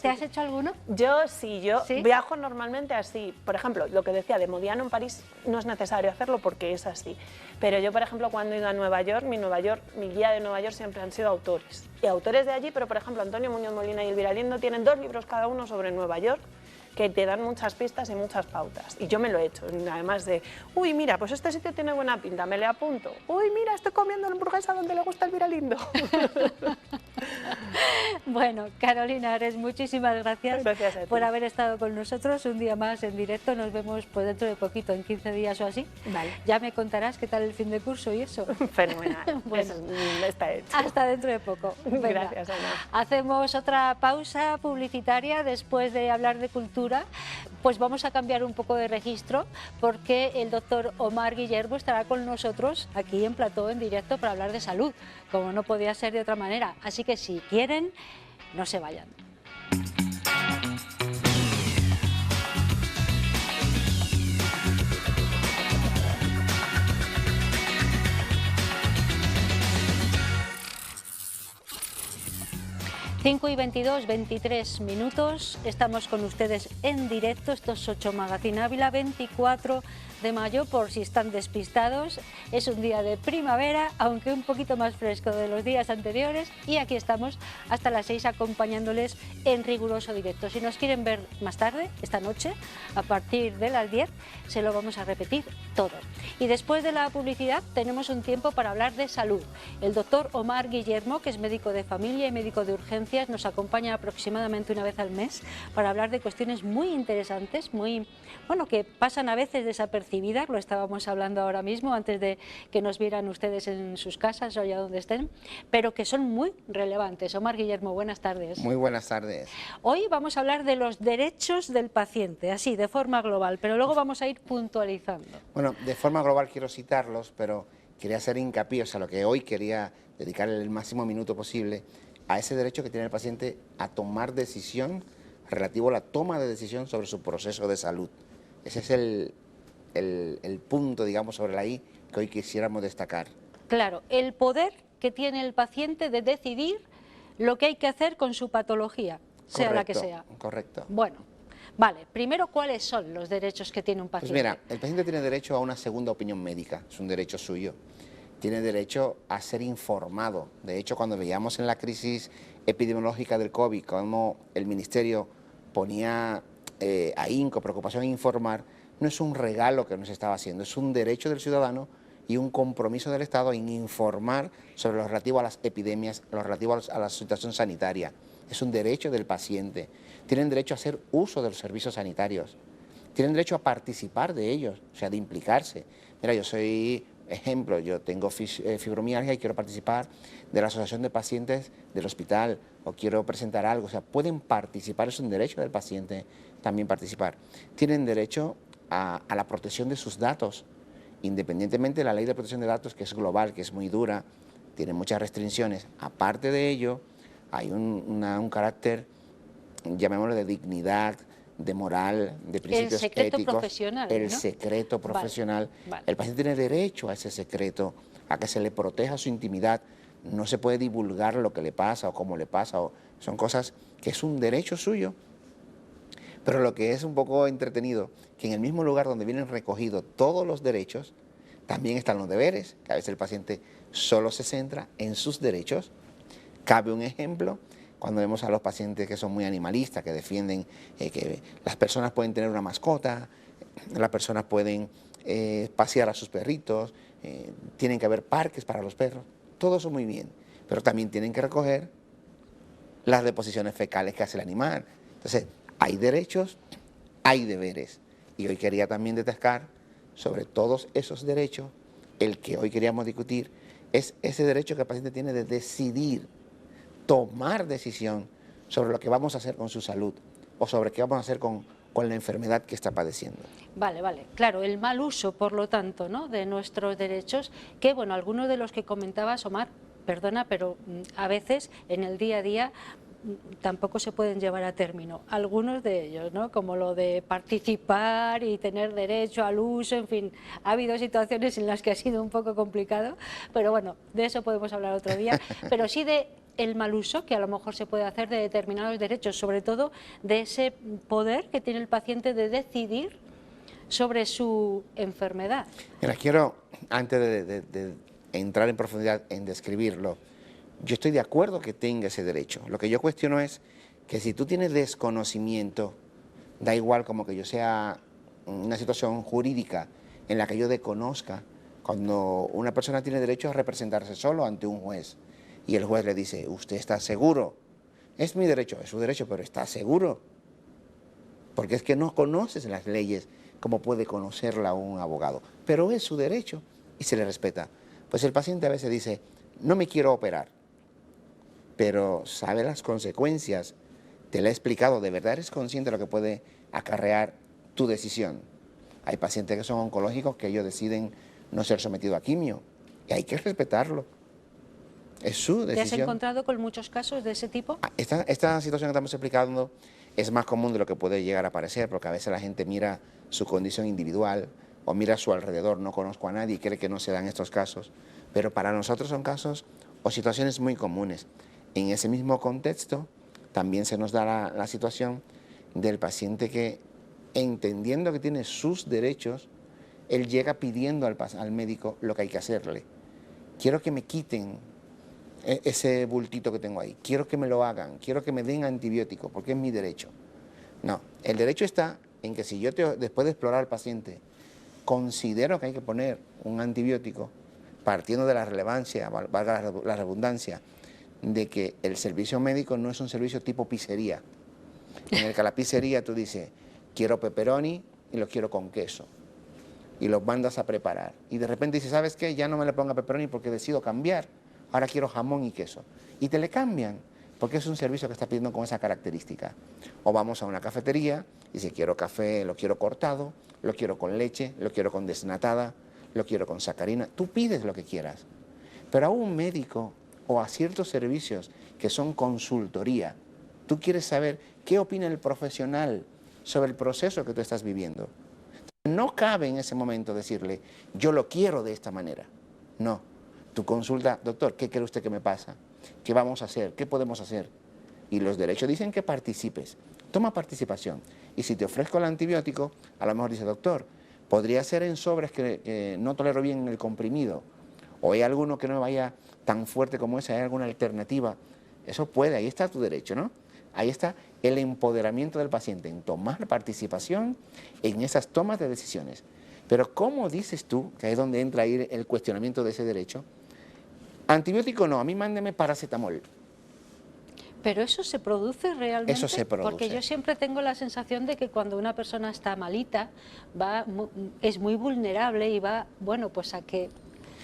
te has hecho alguno? Yo sí, viajo normalmente así. Por ejemplo, lo que decía de Modiano en París, no es necesario hacerlo porque es así. Pero yo, por ejemplo, cuando he ido a Nueva York, mi guía de Nueva York siempre han sido autores. Y autores de allí, pero por ejemplo, Antonio Muñoz Molina y Elvira Liendo tienen 2 libros cada uno sobre Nueva York, que te dan muchas pistas y muchas pautas. Y yo me lo he hecho, además de, uy, mira, pues este sitio tiene buena pinta, me le apunto. Uy, mira, estoy comiendo hamburguesa donde le gusta Elvira Lindo. Bueno, Carolina Ares, muchísimas gracias, gracias a ti por haber estado con nosotros un día más en directo. Nos vemos pues dentro de poquito, en 15 días o así. Vale. Ya me contarás qué tal el fin de curso y eso. Fenomenal. Bueno, está hecho. Hasta dentro de poco. Venga. Gracias, Ana. Hacemos otra pausa publicitaria después de hablar de cultura. Pues vamos a cambiar un poco de registro porque el doctor Omar Guillermo estará con nosotros aquí en Plató en directo para hablar de salud, como no podía ser de otra manera. Así que si quieren, no se vayan. 5:22, 23 minutos, estamos con ustedes en directo, esto es 8 Magazine Ávila, 24 de mayo, por si están despistados, es un día de primavera, aunque un poquito más fresco de los días anteriores, y aquí estamos hasta las 6 acompañándoles en riguroso directo. Si nos quieren ver más tarde, esta noche, a partir de las 10, se lo vamos a repetir todo. Y después de la publicidad tenemos un tiempo para hablar de salud. El doctor Omar Guillermo, que es médico de familia y médico de urgencias, nos acompaña aproximadamente una vez al mes para hablar de cuestiones muy interesantes, que pasan a veces desapercibidas, lo estábamos hablando ahora mismo, antes de que nos vieran ustedes en sus casas o allá donde estén, pero que son muy relevantes. Omar Guillermo, buenas tardes. Muy buenas tardes. Hoy vamos a hablar de los derechos del paciente, así, de forma global, pero luego vamos a ir puntualizando. Bueno, de forma global quiero citarlos, pero quería hacer hincapié, o sea, lo que hoy quería dedicarle el máximo minuto posible a ese derecho que tiene el paciente a tomar decisión relativo a la toma de decisión sobre su proceso de salud. Ese es el punto, digamos, sobre la I que hoy quisiéramos destacar. Claro, el poder que tiene el paciente de decidir lo que hay que hacer con su patología, sea la que sea. Correcto. Bueno, vale, primero, ¿cuáles son los derechos que tiene un paciente? Pues mira, el paciente tiene derecho a una segunda opinión médica, es un derecho suyo. Tiene derecho a ser informado. De hecho, cuando veíamos en la crisis epidemiológica del COVID, cómo el Ministerio ponía ahínco, preocupación en informar, no es un regalo que nos estaba haciendo, es un derecho del ciudadano y un compromiso del Estado en informar sobre lo relativo a las epidemias, lo relativo a la situación sanitaria. Es un derecho del paciente. Tienen derecho a hacer uso de los servicios sanitarios. Tienen derecho a participar de ellos, o sea, de implicarse. Mira, yo soy ejemplo, yo tengo fibromialgia y quiero participar de la asociación de pacientes del hospital o quiero presentar algo, o sea, pueden participar, es un derecho del paciente también participar. Tienen derecho a la protección de sus datos, independientemente de la ley de protección de datos, que es global, que es muy dura, tiene muchas restricciones. Aparte de ello, hay un carácter, llamémoslo, de dignidad, de moral, de principios éticos. El secreto profesional, El ¿no? secreto profesional. Vale. El paciente tiene derecho a ese secreto, a que se le proteja su intimidad. No se puede divulgar lo que le pasa o cómo le pasa. Son cosas que es un derecho suyo. Pero lo que es un poco entretenido, que en el mismo lugar donde vienen recogidos todos los derechos, también están los deberes, que a veces el paciente solo se centra en sus derechos. Cabe un ejemplo cuando vemos a los pacientes que son muy animalistas, que defienden que las personas pueden tener una mascota, las personas pueden pasear a sus perritos, tienen que haber parques para los perros, todo eso muy bien, pero también tienen que recoger las deposiciones fecales que hace el animal. Entonces, hay derechos, hay deberes, y hoy quería también destacar sobre todos esos derechos el que hoy queríamos discutir, es ese derecho que el paciente tiene de decidir, tomar decisión sobre lo que vamos a hacer con su salud o sobre qué vamos a hacer con la enfermedad que está padeciendo. Vale, vale. Claro, el mal uso, por lo tanto, ¿no?, de nuestros derechos, que, bueno, algunos de los que comentabas, Omar, perdona, pero a veces en el día a día tampoco se pueden llevar a término. Algunos de ellos, ¿no?, como lo de participar y tener derecho al uso, en fin, ha habido situaciones en las que ha sido un poco complicado, pero bueno, de eso podemos hablar otro día, pero sí de el mal uso que a lo mejor se puede hacer de determinados derechos, sobre todo de ese poder que tiene el paciente de decidir sobre su enfermedad. Mira, quiero, antes de entrar en profundidad en describirlo, yo estoy de acuerdo que tenga ese derecho. Lo que yo cuestiono es que si tú tienes desconocimiento, da igual como que yo sea una situación jurídica en la que yo desconozca, cuando una persona tiene derecho a representarse solo ante un juez y el juez le dice, ¿usted está seguro? Es mi derecho, es su derecho, pero ¿está seguro? Porque es que no conoces las leyes como puede conocerla un abogado, pero es su derecho y se le respeta. Pues el paciente a veces dice, no me quiero operar, pero sabe las consecuencias, te lo he explicado, ¿de verdad eres consciente de lo que puede acarrear tu decisión? Hay pacientes que son oncológicos que ellos deciden no ser sometidos a quimio y hay que respetarlo. Es su decisión. ¿Te has encontrado con muchos casos de ese tipo? Esta situación que estamos explicando es más común de lo que puede llegar a parecer, porque a veces la gente mira su condición individual o mira a su alrededor, no conozco a nadie y cree que no se dan estos casos, pero para nosotros son casos o situaciones muy comunes. En ese mismo contexto también se nos da la situación del paciente que, entendiendo que tiene sus derechos, él llega pidiendo al médico lo que hay que hacerle. Quiero que me quiten ese bultito que tengo ahí, quiero que me lo hagan, quiero que me den antibiótico, porque es mi derecho. No, el derecho está en que si yo después de explorar al paciente considero que hay que poner un antibiótico, partiendo de la relevancia, valga la redundancia, de que el servicio médico no es un servicio tipo pizzería, en el que a la pizzería tú dices, quiero pepperoni y lo quiero con queso, y los mandas a preparar, y de repente dices, ¿sabes qué? Ya no me le ponga pepperoni porque decido cambiar, ahora quiero jamón y queso, y te le cambian, porque es un servicio que está pidiendo con esa característica. O vamos a una cafetería y si quiero café, lo quiero cortado, lo quiero con leche, lo quiero con desnatada, lo quiero con sacarina, tú pides lo que quieras. Pero a un médico o a ciertos servicios que son consultoría, tú quieres saber qué opina el profesional sobre el proceso que tú estás viviendo. No cabe en ese momento decirle, yo lo quiero de esta manera. No, tu consulta, doctor, ¿qué cree usted que me pasa? ¿Qué vamos a hacer? ¿Qué podemos hacer? Y los derechos dicen que participes. Toma participación. Y si te ofrezco el antibiótico, a lo mejor dice, doctor, podría ser en sobres que no tolero bien el comprimido. O hay alguno que no vaya tan fuerte como ese, hay alguna alternativa. Eso puede, ahí está tu derecho, ¿no? Ahí está el empoderamiento del paciente en tomar participación en esas tomas de decisiones. Pero ¿cómo dices tú, que ahí es donde entra ahí el cuestionamiento de ese derecho? Antibiótico no, a mí mándeme paracetamol. Pero eso se produce realmente. Eso se produce. Porque yo siempre tengo la sensación de que cuando una persona está malita, es muy vulnerable y va, bueno, pues a que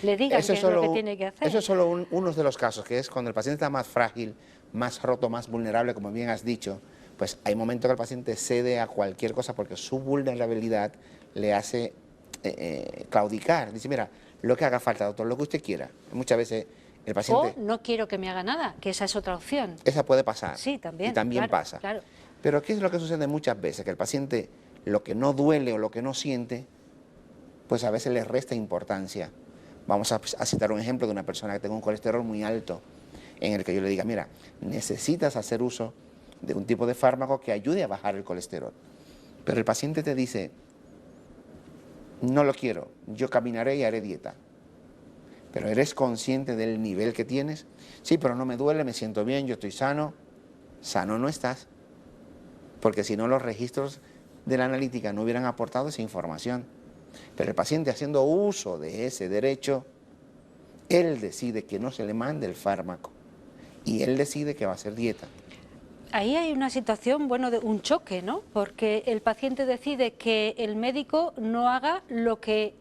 le digan qué es lo que tiene que hacer. Eso es solo uno de los casos, que es cuando el paciente está más frágil, más roto, más vulnerable, como bien has dicho, pues hay momentos que el paciente cede a cualquier cosa porque su vulnerabilidad le hace claudicar. Dice, mira, lo que haga falta, doctor, lo que usted quiera. Muchas veces el paciente... O no quiero que me haga nada, que esa es otra opción. Esa puede pasar. Sí, también. Y también claro, pasa. Claro. Pero ¿qué es lo que sucede muchas veces? Que el paciente, lo que no duele o lo que no siente, pues a veces le resta importancia. Vamos a citar un ejemplo de una persona que tenga un colesterol muy alto, en el que yo le diga, mira, necesitas hacer uso de un tipo de fármaco que ayude a bajar el colesterol. Pero el paciente te dice, no lo quiero, yo caminaré y haré dieta. Pero ¿eres consciente del nivel que tienes? Sí, pero no me duele, me siento bien, yo estoy sano. Sano no estás, porque si no los registros de la analítica no hubieran aportado esa información. Pero el paciente, haciendo uso de ese derecho, él decide que no se le mande el fármaco y él decide que va a hacer dieta. Ahí hay una situación, bueno, de un choque, ¿no? Porque el paciente decide que el médico no haga lo que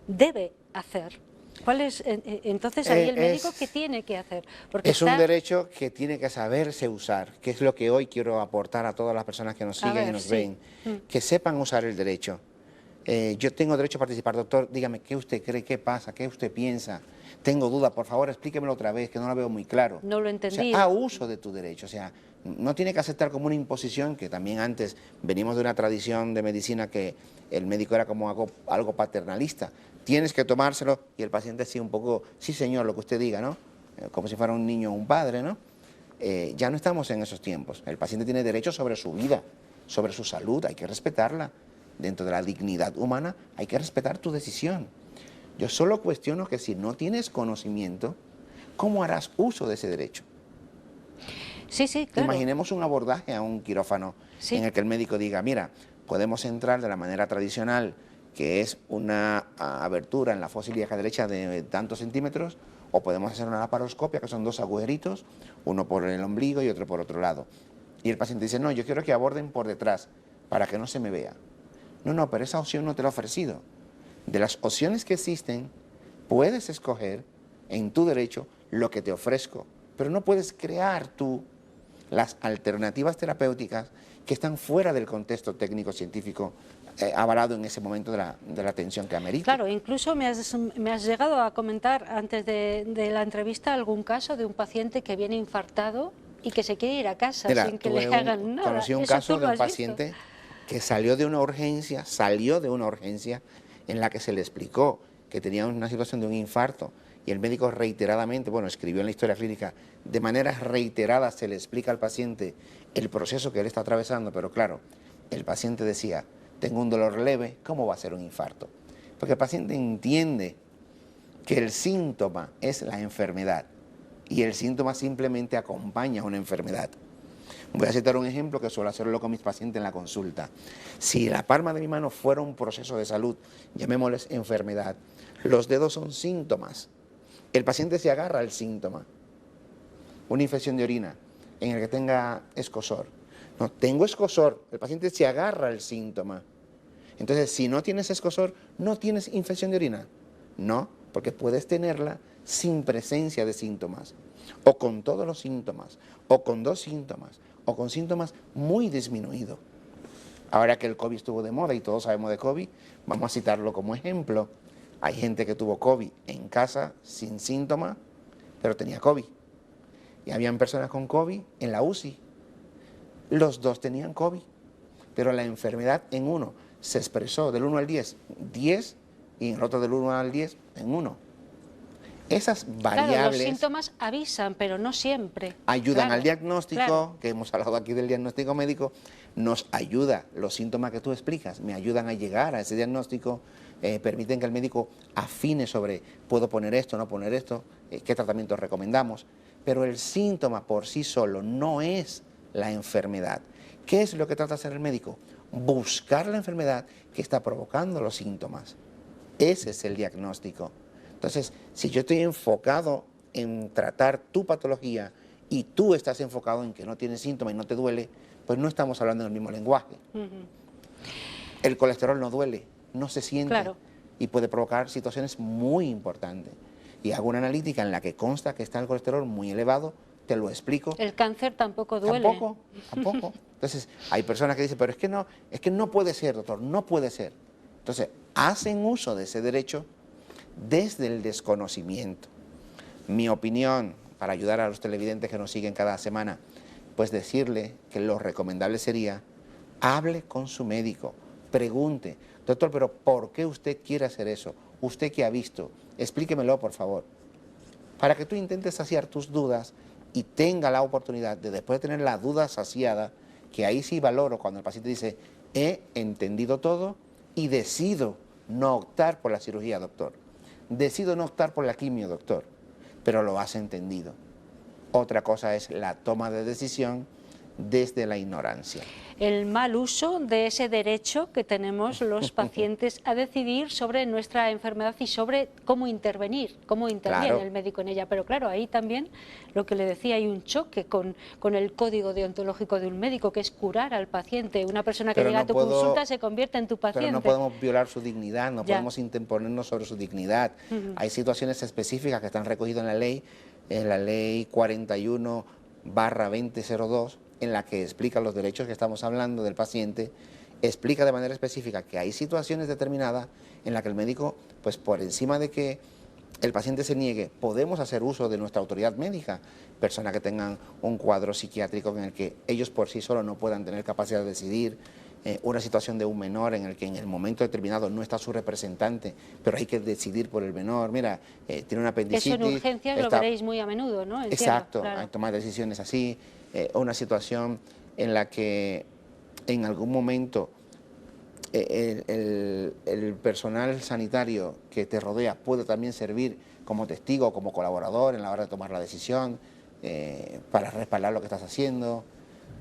debe hacer. ¿Cuál es entonces ahí el médico qué tiene que hacer? Porque es un derecho que tiene que saberse usar, que es lo que hoy quiero aportar a todas las personas que nos siguen y nos ven, que sepan usar el derecho. Yo tengo derecho a participar, doctor, dígame, ¿qué usted cree? ¿Qué pasa? ¿Qué usted piensa? Tengo duda, por favor, explíquemelo otra vez, que no lo veo muy claro. No lo entendí. O sea, haz uso de tu derecho, o sea, no tiene que aceptar como una imposición, que también antes venimos de una tradición de medicina que el médico era como algo paternalista. Tienes que tomárselo y el paciente sí un poco, sí señor, lo que usted diga, ¿no? Como si fuera un niño o un padre, ¿no? Ya no estamos en esos tiempos. El paciente tiene derecho sobre su vida, sobre su salud, hay que respetarla. Dentro de la dignidad humana hay que respetar tu decisión. Yo solo cuestiono que si no tienes conocimiento, ¿cómo harás uso de ese derecho? Sí, sí, claro. Imaginemos un abordaje a un quirófano en el que el médico diga, mira, podemos entrar de la manera tradicional, que es una abertura en la fosa ilíaca derecha de tantos centímetros, o podemos hacer una laparoscopia, que son 2 agujeritos, uno por el ombligo y otro por otro lado. Y el paciente dice, no, yo quiero que aborden por detrás, para que no se me vea. No, pero esa opción no te la he ofrecido. De las opciones que existen, puedes escoger en tu derecho lo que te ofrezco, pero no puedes crear tú las alternativas terapéuticas que están fuera del contexto técnico-científico avalado en ese momento de la atención que amerita. Claro, incluso me has llegado a comentar antes de la entrevista algún caso de un paciente que viene infartado y que se quiere ir a casa sin que le hagan nada. Conocí un caso de un paciente que salió de una urgencia en la que se le explicó que tenía una situación de un infarto y el médico reiteradamente, bueno, escribió en la historia clínica, de manera reiterada se le explica al paciente el proceso que él está atravesando, pero claro, el paciente decía, tengo un dolor leve, ¿cómo va a ser un infarto? Porque el paciente entiende que el síntoma es la enfermedad y el síntoma simplemente acompaña a una enfermedad. Voy a citar un ejemplo que suelo hacerlo con mis pacientes en la consulta. Si la palma de mi mano fuera un proceso de salud, llamémosles enfermedad, los dedos son síntomas. El paciente se agarra al síntoma. Una infección de orina en el que tenga escozor. No, tengo escozor, el paciente se agarra al síntoma. Entonces, si no tienes escozor, ¿no tienes infección de orina? No, porque puedes tenerla sin presencia de síntomas, o con todos los síntomas, o con 2 síntomas, o con síntomas muy disminuidos. Ahora que el COVID estuvo de moda y todos sabemos de COVID, vamos a citarlo como ejemplo. Hay gente que tuvo COVID en casa sin síntomas, pero tenía COVID. Y habían personas con COVID en la UCI. Los 2 tenían COVID, pero la enfermedad en uno se expresó del 1 al 10, 10, y en el otro del 1 al 10, en 1. Esas variables... Claro, los síntomas avisan, pero no siempre. Ayudan al diagnóstico, que hemos hablado aquí del diagnóstico médico, nos ayuda, los síntomas que tú explicas, me ayudan a llegar a ese diagnóstico, permiten que el médico afine sobre, puedo poner esto, no poner esto, qué tratamientos recomendamos, pero el síntoma por sí solo no es la enfermedad. ¿Qué es lo que trata de hacer el médico? Buscar la enfermedad que está provocando los síntomas. Ese es el diagnóstico. Entonces, si yo estoy enfocado en tratar tu patología y tú estás enfocado en que no tienes síntomas y no te duele, pues no estamos hablando del mismo lenguaje. El colesterol no duele, no se siente, y puede provocar situaciones muy importantes. Y hago una analítica en la que consta que está el colesterol muy elevado, te lo explico. El cáncer tampoco duele. Tampoco. Entonces, hay personas que dicen, pero es que no puede ser, doctor, no puede ser. Entonces, hacen uso de ese derecho desde el desconocimiento. Mi opinión, para ayudar a los televidentes que nos siguen cada semana, pues decirle que lo recomendable sería, hable con su médico, pregunte, doctor, pero ¿por qué usted quiere hacer eso? ¿Usted qué ha visto? Explíquemelo, por favor. Para que tú intentes saciar tus dudas y tenga la oportunidad de, después de tener la duda saciada, que ahí sí valoro cuando el paciente dice, he entendido todo y decido no optar por la cirugía, doctor. Decido no optar por la quimio, doctor, pero lo has entendido. Otra cosa es la toma de decisión desde la ignorancia. el mal uso de ese derecho que tenemos los pacientes a decidir sobre nuestra enfermedad y sobre cómo intervenir, cómo interviene Claro. el médico en ella. Pero claro, ahí también, lo que le decía, hay un choque con el código deontológico de un médico, que es curar al paciente. Una persona que Pero llega no a tu puedo- consulta se convierte en tu paciente. Pero no podemos violar su dignidad, no Ya. podemos interponernos sobre su dignidad. Hay situaciones específicas que están recogidas en la ley 41/2002, en la que explica los derechos que estamos hablando del paciente, explica de manera específica que hay situaciones determinadas en las que el médico, pues por encima de que el paciente se niegue, podemos hacer uso de nuestra autoridad médica, personas que tengan un cuadro psiquiátrico en el que ellos por sí solos no puedan tener capacidad de decidir, una situación de un menor en el que en el momento determinado no está su representante, pero hay que decidir por el menor. Mira, tiene una apendicitis. Eso en urgencias lo está- veréis muy a menudo, ¿no? Entiendo, Exacto, claro. hay que tomar decisiones así, una situación en la que en algún momento el personal sanitario que te rodea puede también servir como testigo, como colaborador en la hora de tomar la decisión, para respaldar lo que estás haciendo.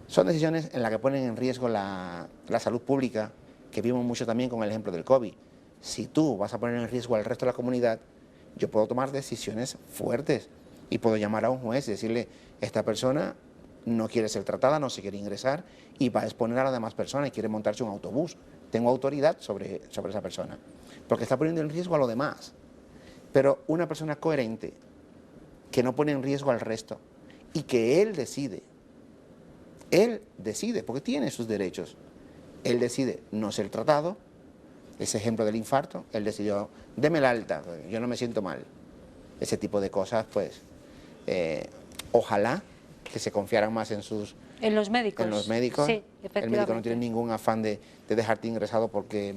Son decisiones en las que ponen en riesgo la salud pública, que vimos mucho también con el ejemplo del COVID. Si tú vas a poner en riesgo al resto de la comunidad, yo puedo tomar decisiones fuertes y puedo llamar a un juez y decirle, esta persona no quiere ser tratada, no se quiere ingresar y va a exponer a las demás personas y quiere montarse un autobús. Tengo autoridad sobre esa persona, porque está poniendo en riesgo a los demás. Pero una persona coherente, que no pone en riesgo al resto y que él decide, porque tiene sus derechos, él decide no ser tratado. Ese ejemplo del infarto, él decidió, deme el alta, yo no me siento mal. Ese tipo de cosas, pues, ojalá que se confiaran más en los médicos. en los médicos. Sí, El médico no efectivamente. tiene ningún afán de dejarte ingresado porque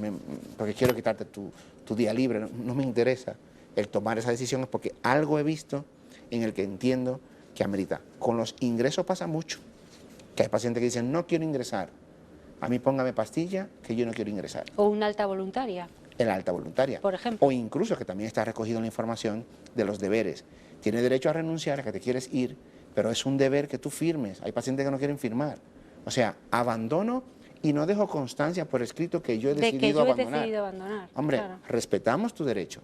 quiero quitarte tu día libre, no me interesa. El tomar esa decisión es porque algo he visto en el que entiendo que amerita. Con los ingresos pasa mucho, que hay pacientes que dicen, no quiero ingresar, a mí póngame pastilla que yo no quiero ingresar. O una alta voluntaria. En la alta voluntaria. Por ejemplo. O incluso, que también está recogido en la información, de los deberes. Tienes derecho a renunciar, a que te quieres ir, pero es un deber que tú firmes. Hay pacientes que no quieren firmar. O sea, abandono y no dejo constancia por escrito que yo he De que decidido yo he abandonar. decidido abandonar. Hombre, claro. respetamos tu derecho,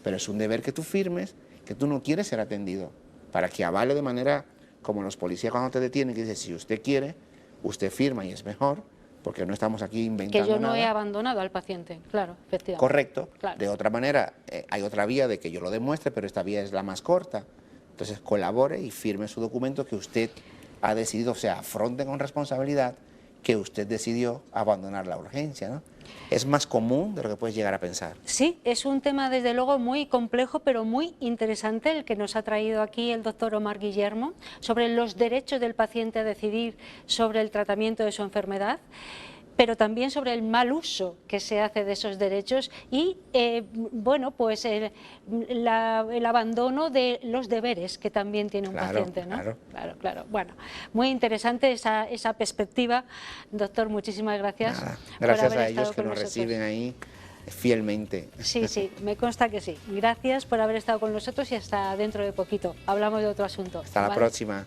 pero es un deber que tú firmes, que tú no quieres ser atendido, para que avale de manera como los policías cuando te detienen, que dicen, si usted quiere, usted firma y es mejor, porque no estamos aquí Que inventando yo no nada. he abandonado al paciente, claro, efectivamente. Correcto. Claro. De otra manera, hay otra vía de que yo lo demuestre, pero esta vía es la más corta. Entonces, colabore y firme su documento que usted ha decidido, o sea, afronte con responsabilidad que usted decidió abandonar la urgencia, ¿no? Es más común de lo que puedes llegar a pensar. Sí, es un tema desde luego muy complejo, pero muy interesante el que nos ha traído aquí el doctor Omar Guillermo sobre los derechos del paciente a decidir sobre el tratamiento de su enfermedad, pero también sobre el mal uso que se hace de esos derechos y, bueno, pues el abandono de los deberes que también tiene un Claro, paciente, ¿no? claro. Claro. Bueno, muy interesante esa perspectiva. Doctor, muchísimas gracias. Nada, por gracias haber a estado ellos que con nos nosotros. reciben ahí fielmente. Sí, me consta que sí. Gracias por haber estado con nosotros y hasta dentro de poquito. Hablamos de otro asunto. Hasta la ¿vale? próxima.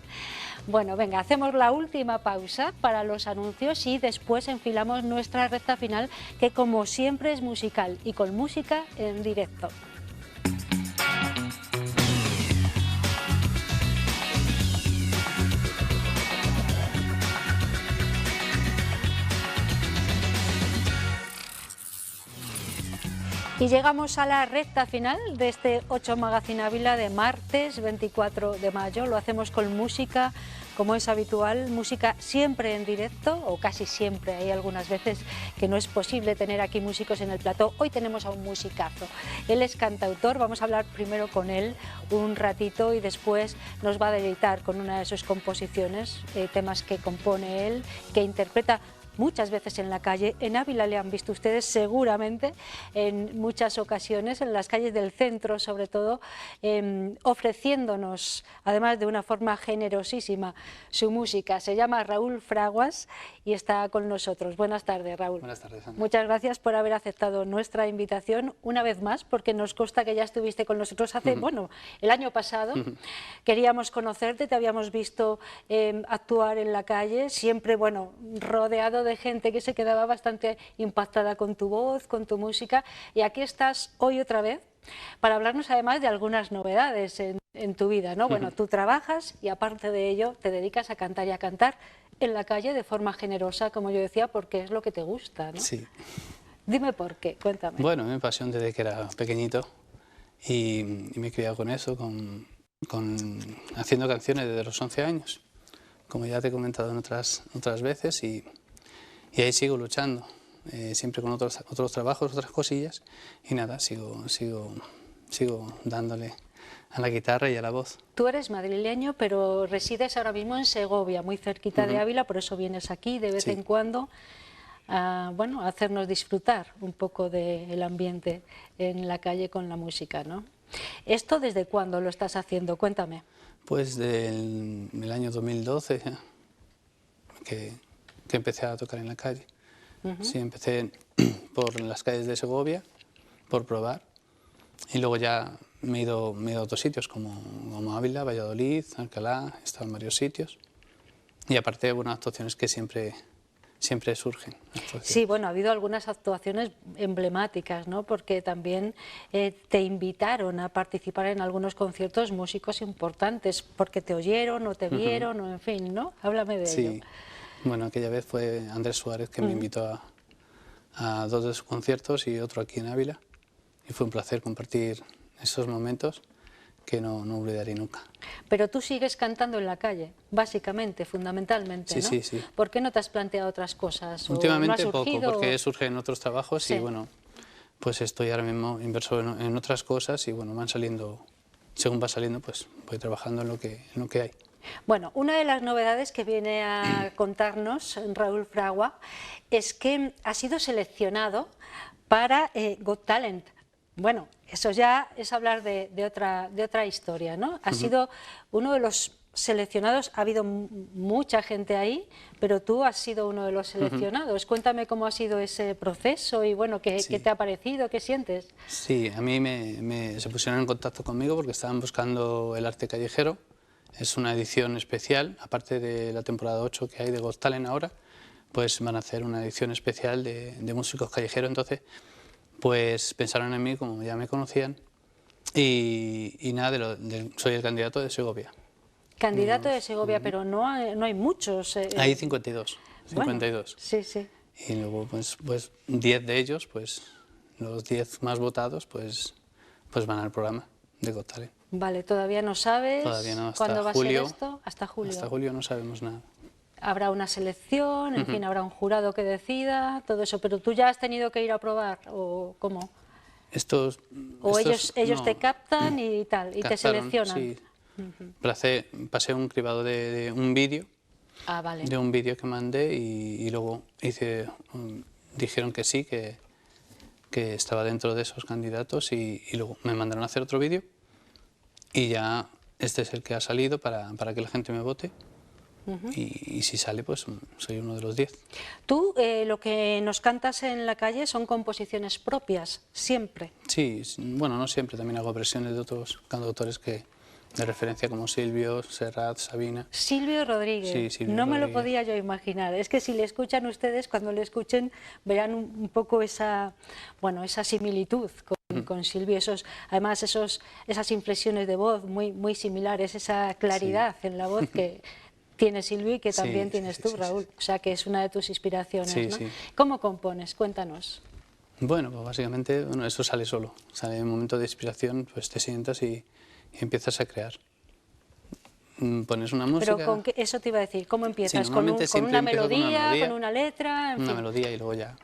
Bueno, venga, hacemos la última pausa para los anuncios y después enfilamos nuestra recta final, que como siempre es musical y con música en directo. Y llegamos a la recta final de este 8 Magazine Ávila de martes 24 de mayo. Lo hacemos con música, como es habitual, música siempre en directo, o casi siempre. Hay algunas veces que no es posible tener aquí músicos en el plató. Hoy tenemos a un musicazo. Él es cantautor, vamos a hablar primero con él un ratito y después nos va a deleitar con una de sus composiciones, temas que compone él, que interpreta muchas veces en la calle. En Ávila le han visto ustedes seguramente en muchas ocasiones, en las calles del centro sobre todo, ofreciéndonos, además de una forma generosísima, su música. Se llama Raúl Fraguas y está con nosotros. Buenas tardes, Raúl. Buenas tardes, Ana. Muchas gracias por haber aceptado nuestra invitación una vez más, porque nos consta que ya estuviste con nosotros hace, bueno, el año pasado. Queríamos conocerte, te habíamos visto actuar en la calle, siempre, bueno, rodeado rodeado de gente que se quedaba bastante impactada con tu voz, con tu música, y aquí estás hoy otra vez para hablarnos además de algunas novedades en tu vida, ¿no? Bueno, tú trabajas y aparte de ello te dedicas a cantar y a cantar en la calle de forma generosa, como yo decía, porque es lo que te gusta, ¿no? Sí. Dime por qué, cuéntame. Bueno, mi pasión desde que era pequeñito y me he criado con eso, haciendo canciones desde los 11 años, como ya te he comentado en otras veces, y ahí sigo luchando, siempre con otros trabajos, otras cosillas, y nada, sigo dándole a la guitarra y a la voz. Tú eres madrileño, pero resides ahora mismo en Segovia, muy cerquita de Ávila, por eso vienes aquí de vez en cuando a, bueno, a hacernos disfrutar un poco del ambiente en la calle con la música, ¿no? ¿Esto desde cuándo lo estás haciendo? Cuéntame. Pues del año 2012 que empecé a tocar en la calle. Sí, empecé por las calles de Segovia, por probar, y luego ya me he ido a otros sitios como Ávila, Valladolid, Alcalá, he estado en varios sitios, y aparte algunas actuaciones que siempre surgen. Sí, bueno, ha habido algunas actuaciones emblemáticas, ¿no? Porque también te invitaron a participar en algunos conciertos músicos importantes, porque te oyeron o te vieron, o en fin, ¿no? Háblame de ello. Sí, bueno, aquella vez fue Andrés Suárez que me invitó a 2 de sus conciertos y otro aquí en Ávila, y fue un placer compartir esos momentos que no olvidaré nunca. Pero tú sigues cantando en la calle, básicamente, fundamentalmente, ¿no? Sí, sí. ¿Por qué no te has planteado otras cosas? Últimamente ¿No ha poco, surgido? porque surge en otros trabajos y bueno, pues estoy ahora mismo inmerso en otras cosas y bueno, van saliendo, según va saliendo, pues voy trabajando en lo que hay. Bueno, una de las novedades que viene a contarnos Raúl Fragua es que ha sido seleccionado para Got Talent. Bueno, eso ya es hablar de otra historia, ¿no? Ha sido uno de los seleccionados, ha habido mucha gente ahí, pero tú has sido uno de los seleccionados. Cuéntame cómo ha sido ese proceso y bueno, ¿qué te ha parecido? ¿Qué sientes? Sí, a mí se pusieron en contacto conmigo porque estaban buscando el arte callejero. Es una edición especial, aparte de la temporada 8 que hay de Got Talent ahora, pues van a hacer una edición especial de músicos callejeros. Entonces, pues pensaron en mí, como ya me conocían, y nada, soy el candidato de Segovia. Candidato de Segovia, pero no hay muchos. Hay 52. Bueno, sí, sí. Y luego, pues 10 de ellos, pues los 10 más votados, pues van al programa de Got Talent. Vale, todavía no sabes cuándo va a ser esto. Hasta julio. Hasta julio no sabemos nada. Habrá una selección, en fin, habrá un jurado que decida, todo eso. Pero tú ya has tenido que ir a probar, ¿o cómo? Ellos te captan y tal, y te seleccionan. Sí. Pasé un cribado de un vídeo, vale. de un vídeo que mandé y luego dijeron que sí, que estaba dentro de esos candidatos y luego me mandaron a hacer otro vídeo y ya este es el que ha salido para que la gente me vote. Y si sale, pues soy uno de los 10. Tú lo que nos cantas en la calle son composiciones propias, siempre. Sí, bueno, no siempre, también hago versiones de otros cantautores de referencia como Silvio, Serrat, Sabina. Silvio Rodríguez, sí, Silvio no Rodríguez. Me lo podía yo imaginar. Es que si le escuchan ustedes, cuando le escuchen, verán un poco esa similitud con Silvio. Además, esas inflexiones de voz muy similares, esa claridad en la voz que tiene Silvio y que también tienes tú, Raúl. O sea, que es una de tus inspiraciones, ¿no? Sí. ¿Cómo compones? Cuéntanos. Bueno, pues básicamente eso sale solo. Sale en un momento de inspiración, pues te sientas y empiezas a crear. Pones una música... Pero eso te iba a decir, ¿cómo empiezas? Sí, ¿Con una melodía, con una letra? Una melodía y luego ya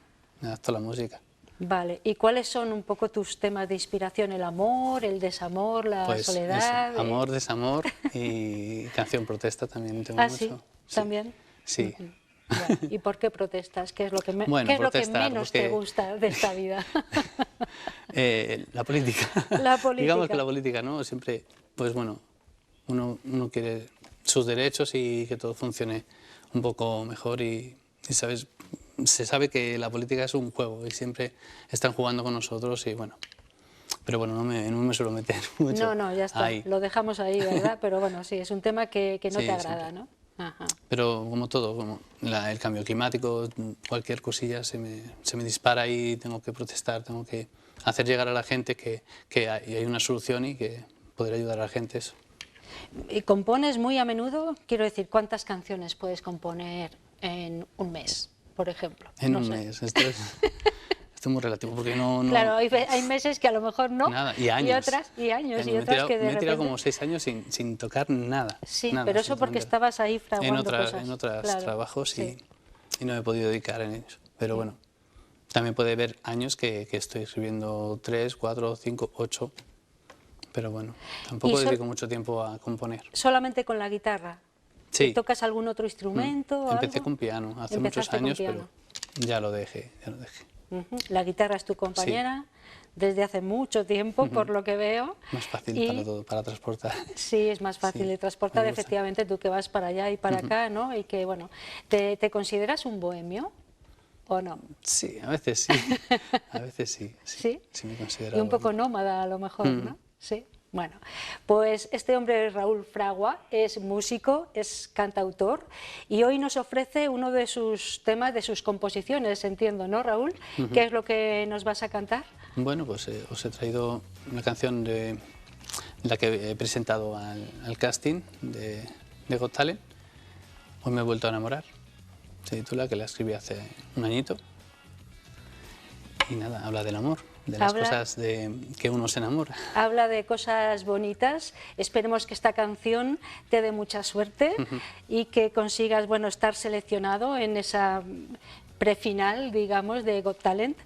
me adapto a la música. Vale, ¿y cuáles son un poco tus temas de inspiración? ¿El amor, el desamor, la soledad? Eso, amor, desamor y canción protesta también tengo mucho. ¿Sí? ¿También? Sí. Bueno, ¿y por qué protestas? ¿Qué es lo que, ¿qué es lo que menos te gusta de esta vida? La política. La política. Digamos que la política, ¿no? Siempre, pues bueno, uno quiere sus derechos y que todo funcione un poco mejor y ¿sabes? Se sabe que la política es un juego y siempre están jugando con nosotros y bueno, pero bueno, no me suelo meter mucho. No, ya está, ahí. Lo dejamos ahí, ¿verdad? Pero bueno, sí, es un tema que no te agrada, siempre. ¿no? Ajá. Pero como todo, como el cambio climático, cualquier cosilla se me dispara y tengo que protestar, tengo que hacer llegar a la gente que hay una solución y que poder ayudar a la gente eso. ¿Y compones muy a menudo? Quiero decir, ¿cuántas canciones puedes componer en un mes, por ejemplo? En No un sé. mes, esto es muy relativo porque no... Claro, hay meses que a lo mejor no, Nada, y años. y años, y Me he otras tirado, que de me he tirado repente... como 6 años sin tocar nada. Sí, nada, pero eso porque absolutamente nada. estabas ahí fraguando cosas. En otros Claro, trabajos sí. y no me he podido dedicar en ellos. Pero bueno, también puede haber años que estoy escribiendo 3, 4, 5, 8. Pero bueno, tampoco dedico mucho tiempo a componer. ¿Solamente con la guitarra? Sí. ¿Tocas algún otro instrumento? o Empecé algo? con piano hace Empezaste muchos con años, piano. pero ya lo dejé. Ujú. La guitarra es tu compañera desde hace mucho tiempo, por lo que veo. Más fácil Y- para todo, para transportar. Sí, es más fácil Sí, de transportar, me gusta. efectivamente, tú que vas para allá y para acá, ¿no? Y que, bueno, ¿te consideras un bohemio o no? Sí, a veces sí. A veces sí. ¿Sí? Sí me considero. Y un poco nómada a lo mejor, ¿no? Sí. Bueno, pues este hombre, Raúl Fragua, es músico, es cantautor y hoy nos ofrece uno de sus temas, de sus composiciones, entiendo, ¿no, Raúl? ¿Qué es lo que nos vas a cantar? Bueno, pues os he traído una canción de la que he presentado al casting de Got Talent. Hoy me he vuelto a enamorar. Se titula, que la escribí hace un añito. Y nada, habla del amor, de las cosas de que uno se enamora. Habla de cosas bonitas. Esperemos que esta canción te dé mucha suerte y que consigas, bueno, estar seleccionado en esa prefinal, digamos, de Got Talent.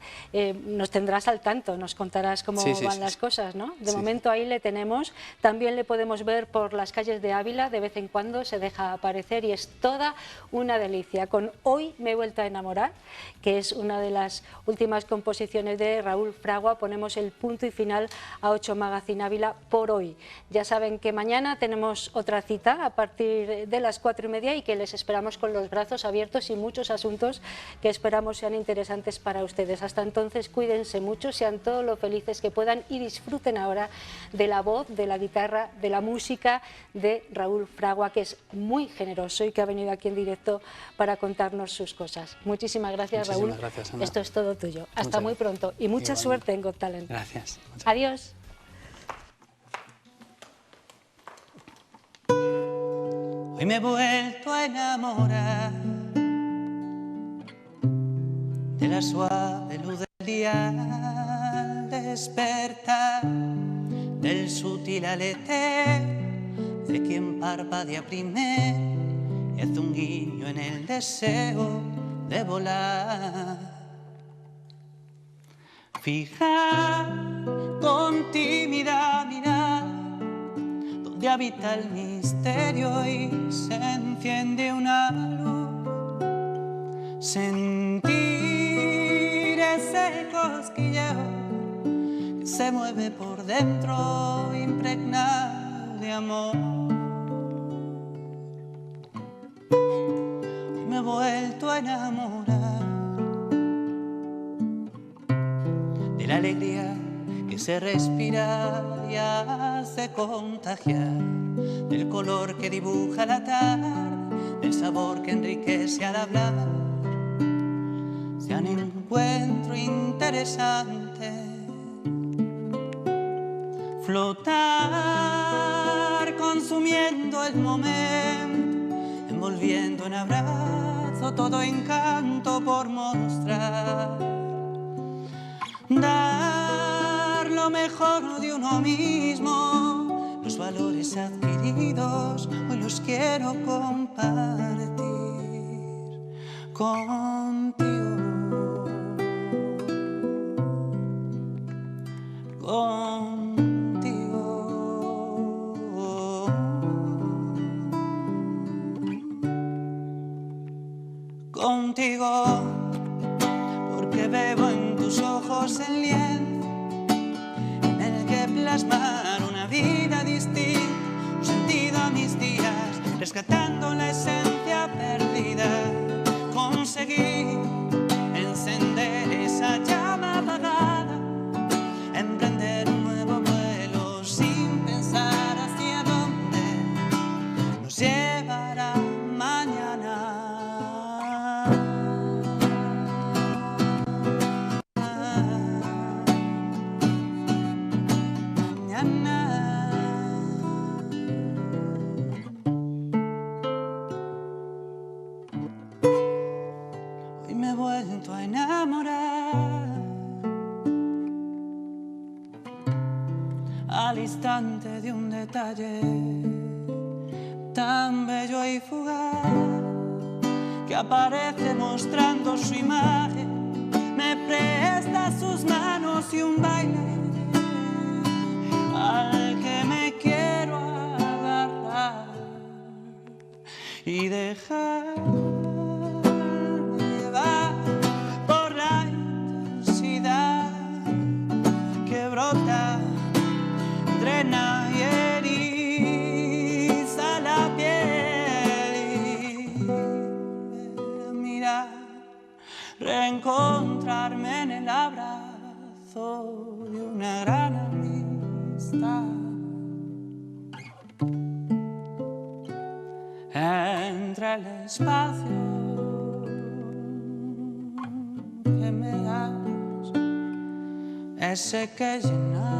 Nos tendrás al tanto, nos contarás cómo van las cosas, ¿no? De momento ahí le tenemos. También le podemos ver por las calles de Ávila, de vez en cuando se deja aparecer y es toda una delicia. Con Hoy me he vuelto a enamorar, que es una de las últimas composiciones de Raúl Fragua, ponemos el punto y final a 8 Magazine Ávila por hoy. Ya saben que mañana tenemos otra cita a partir de las 4:30 y que les esperamos con los brazos abiertos y muchos asuntos que esperamos sean interesantes para ustedes. Hasta entonces, cuídense mucho, sean todo lo felices que puedan y disfruten ahora de la voz, de la guitarra, de la música de Raúl Fragua, que es muy generoso y que ha venido aquí en directo para contarnos sus cosas. Muchísimas gracias, Raúl. Muchísimas gracias, Ana. Esto es todo tuyo. Hasta muy pronto y mucha suerte en Got Talent. Gracias. Adiós. Hoy me he vuelto a enamorar de la suave luz del día al despertar, del sutil aleteo de quien parpadea primero y hace un guiño en el deseo de volar. Fija con tímida mirada donde habita el misterio y se enciende una luz. Sentir ese cosquilleo que se mueve por dentro impregnado de amor. Y me he vuelto a enamorar de la alegría que se respira y hace contagiar, del color que dibuja la tarde, del sabor que enriquece al hablar. Sea un encuentro interesante, flotar consumiendo el momento, envolviendo en abrazo todo encanto por mostrar. Dar lo mejor de uno mismo, los valores adquiridos, hoy los quiero compartir contigo. Contigo, porque veo en tus ojos el lienzo en el que plasmar una vida distinta, un sentido a mis días, rescatando la esencia perdida. Conseguir encender esa llama apagada, emprender un nuevo vuelo sin pensar hacia dónde nos llevará más. instante de un detalle tan bello y fugaz que aparece mostrando su imagen, me presta sus manos y un baile al que me quiero agarrar y dejar llevar por la intensidad que brota, drena y eriza la piel y mirar, reencontrarme en el abrazo de una gran amistad. Entre el espacio que me das, ese que llena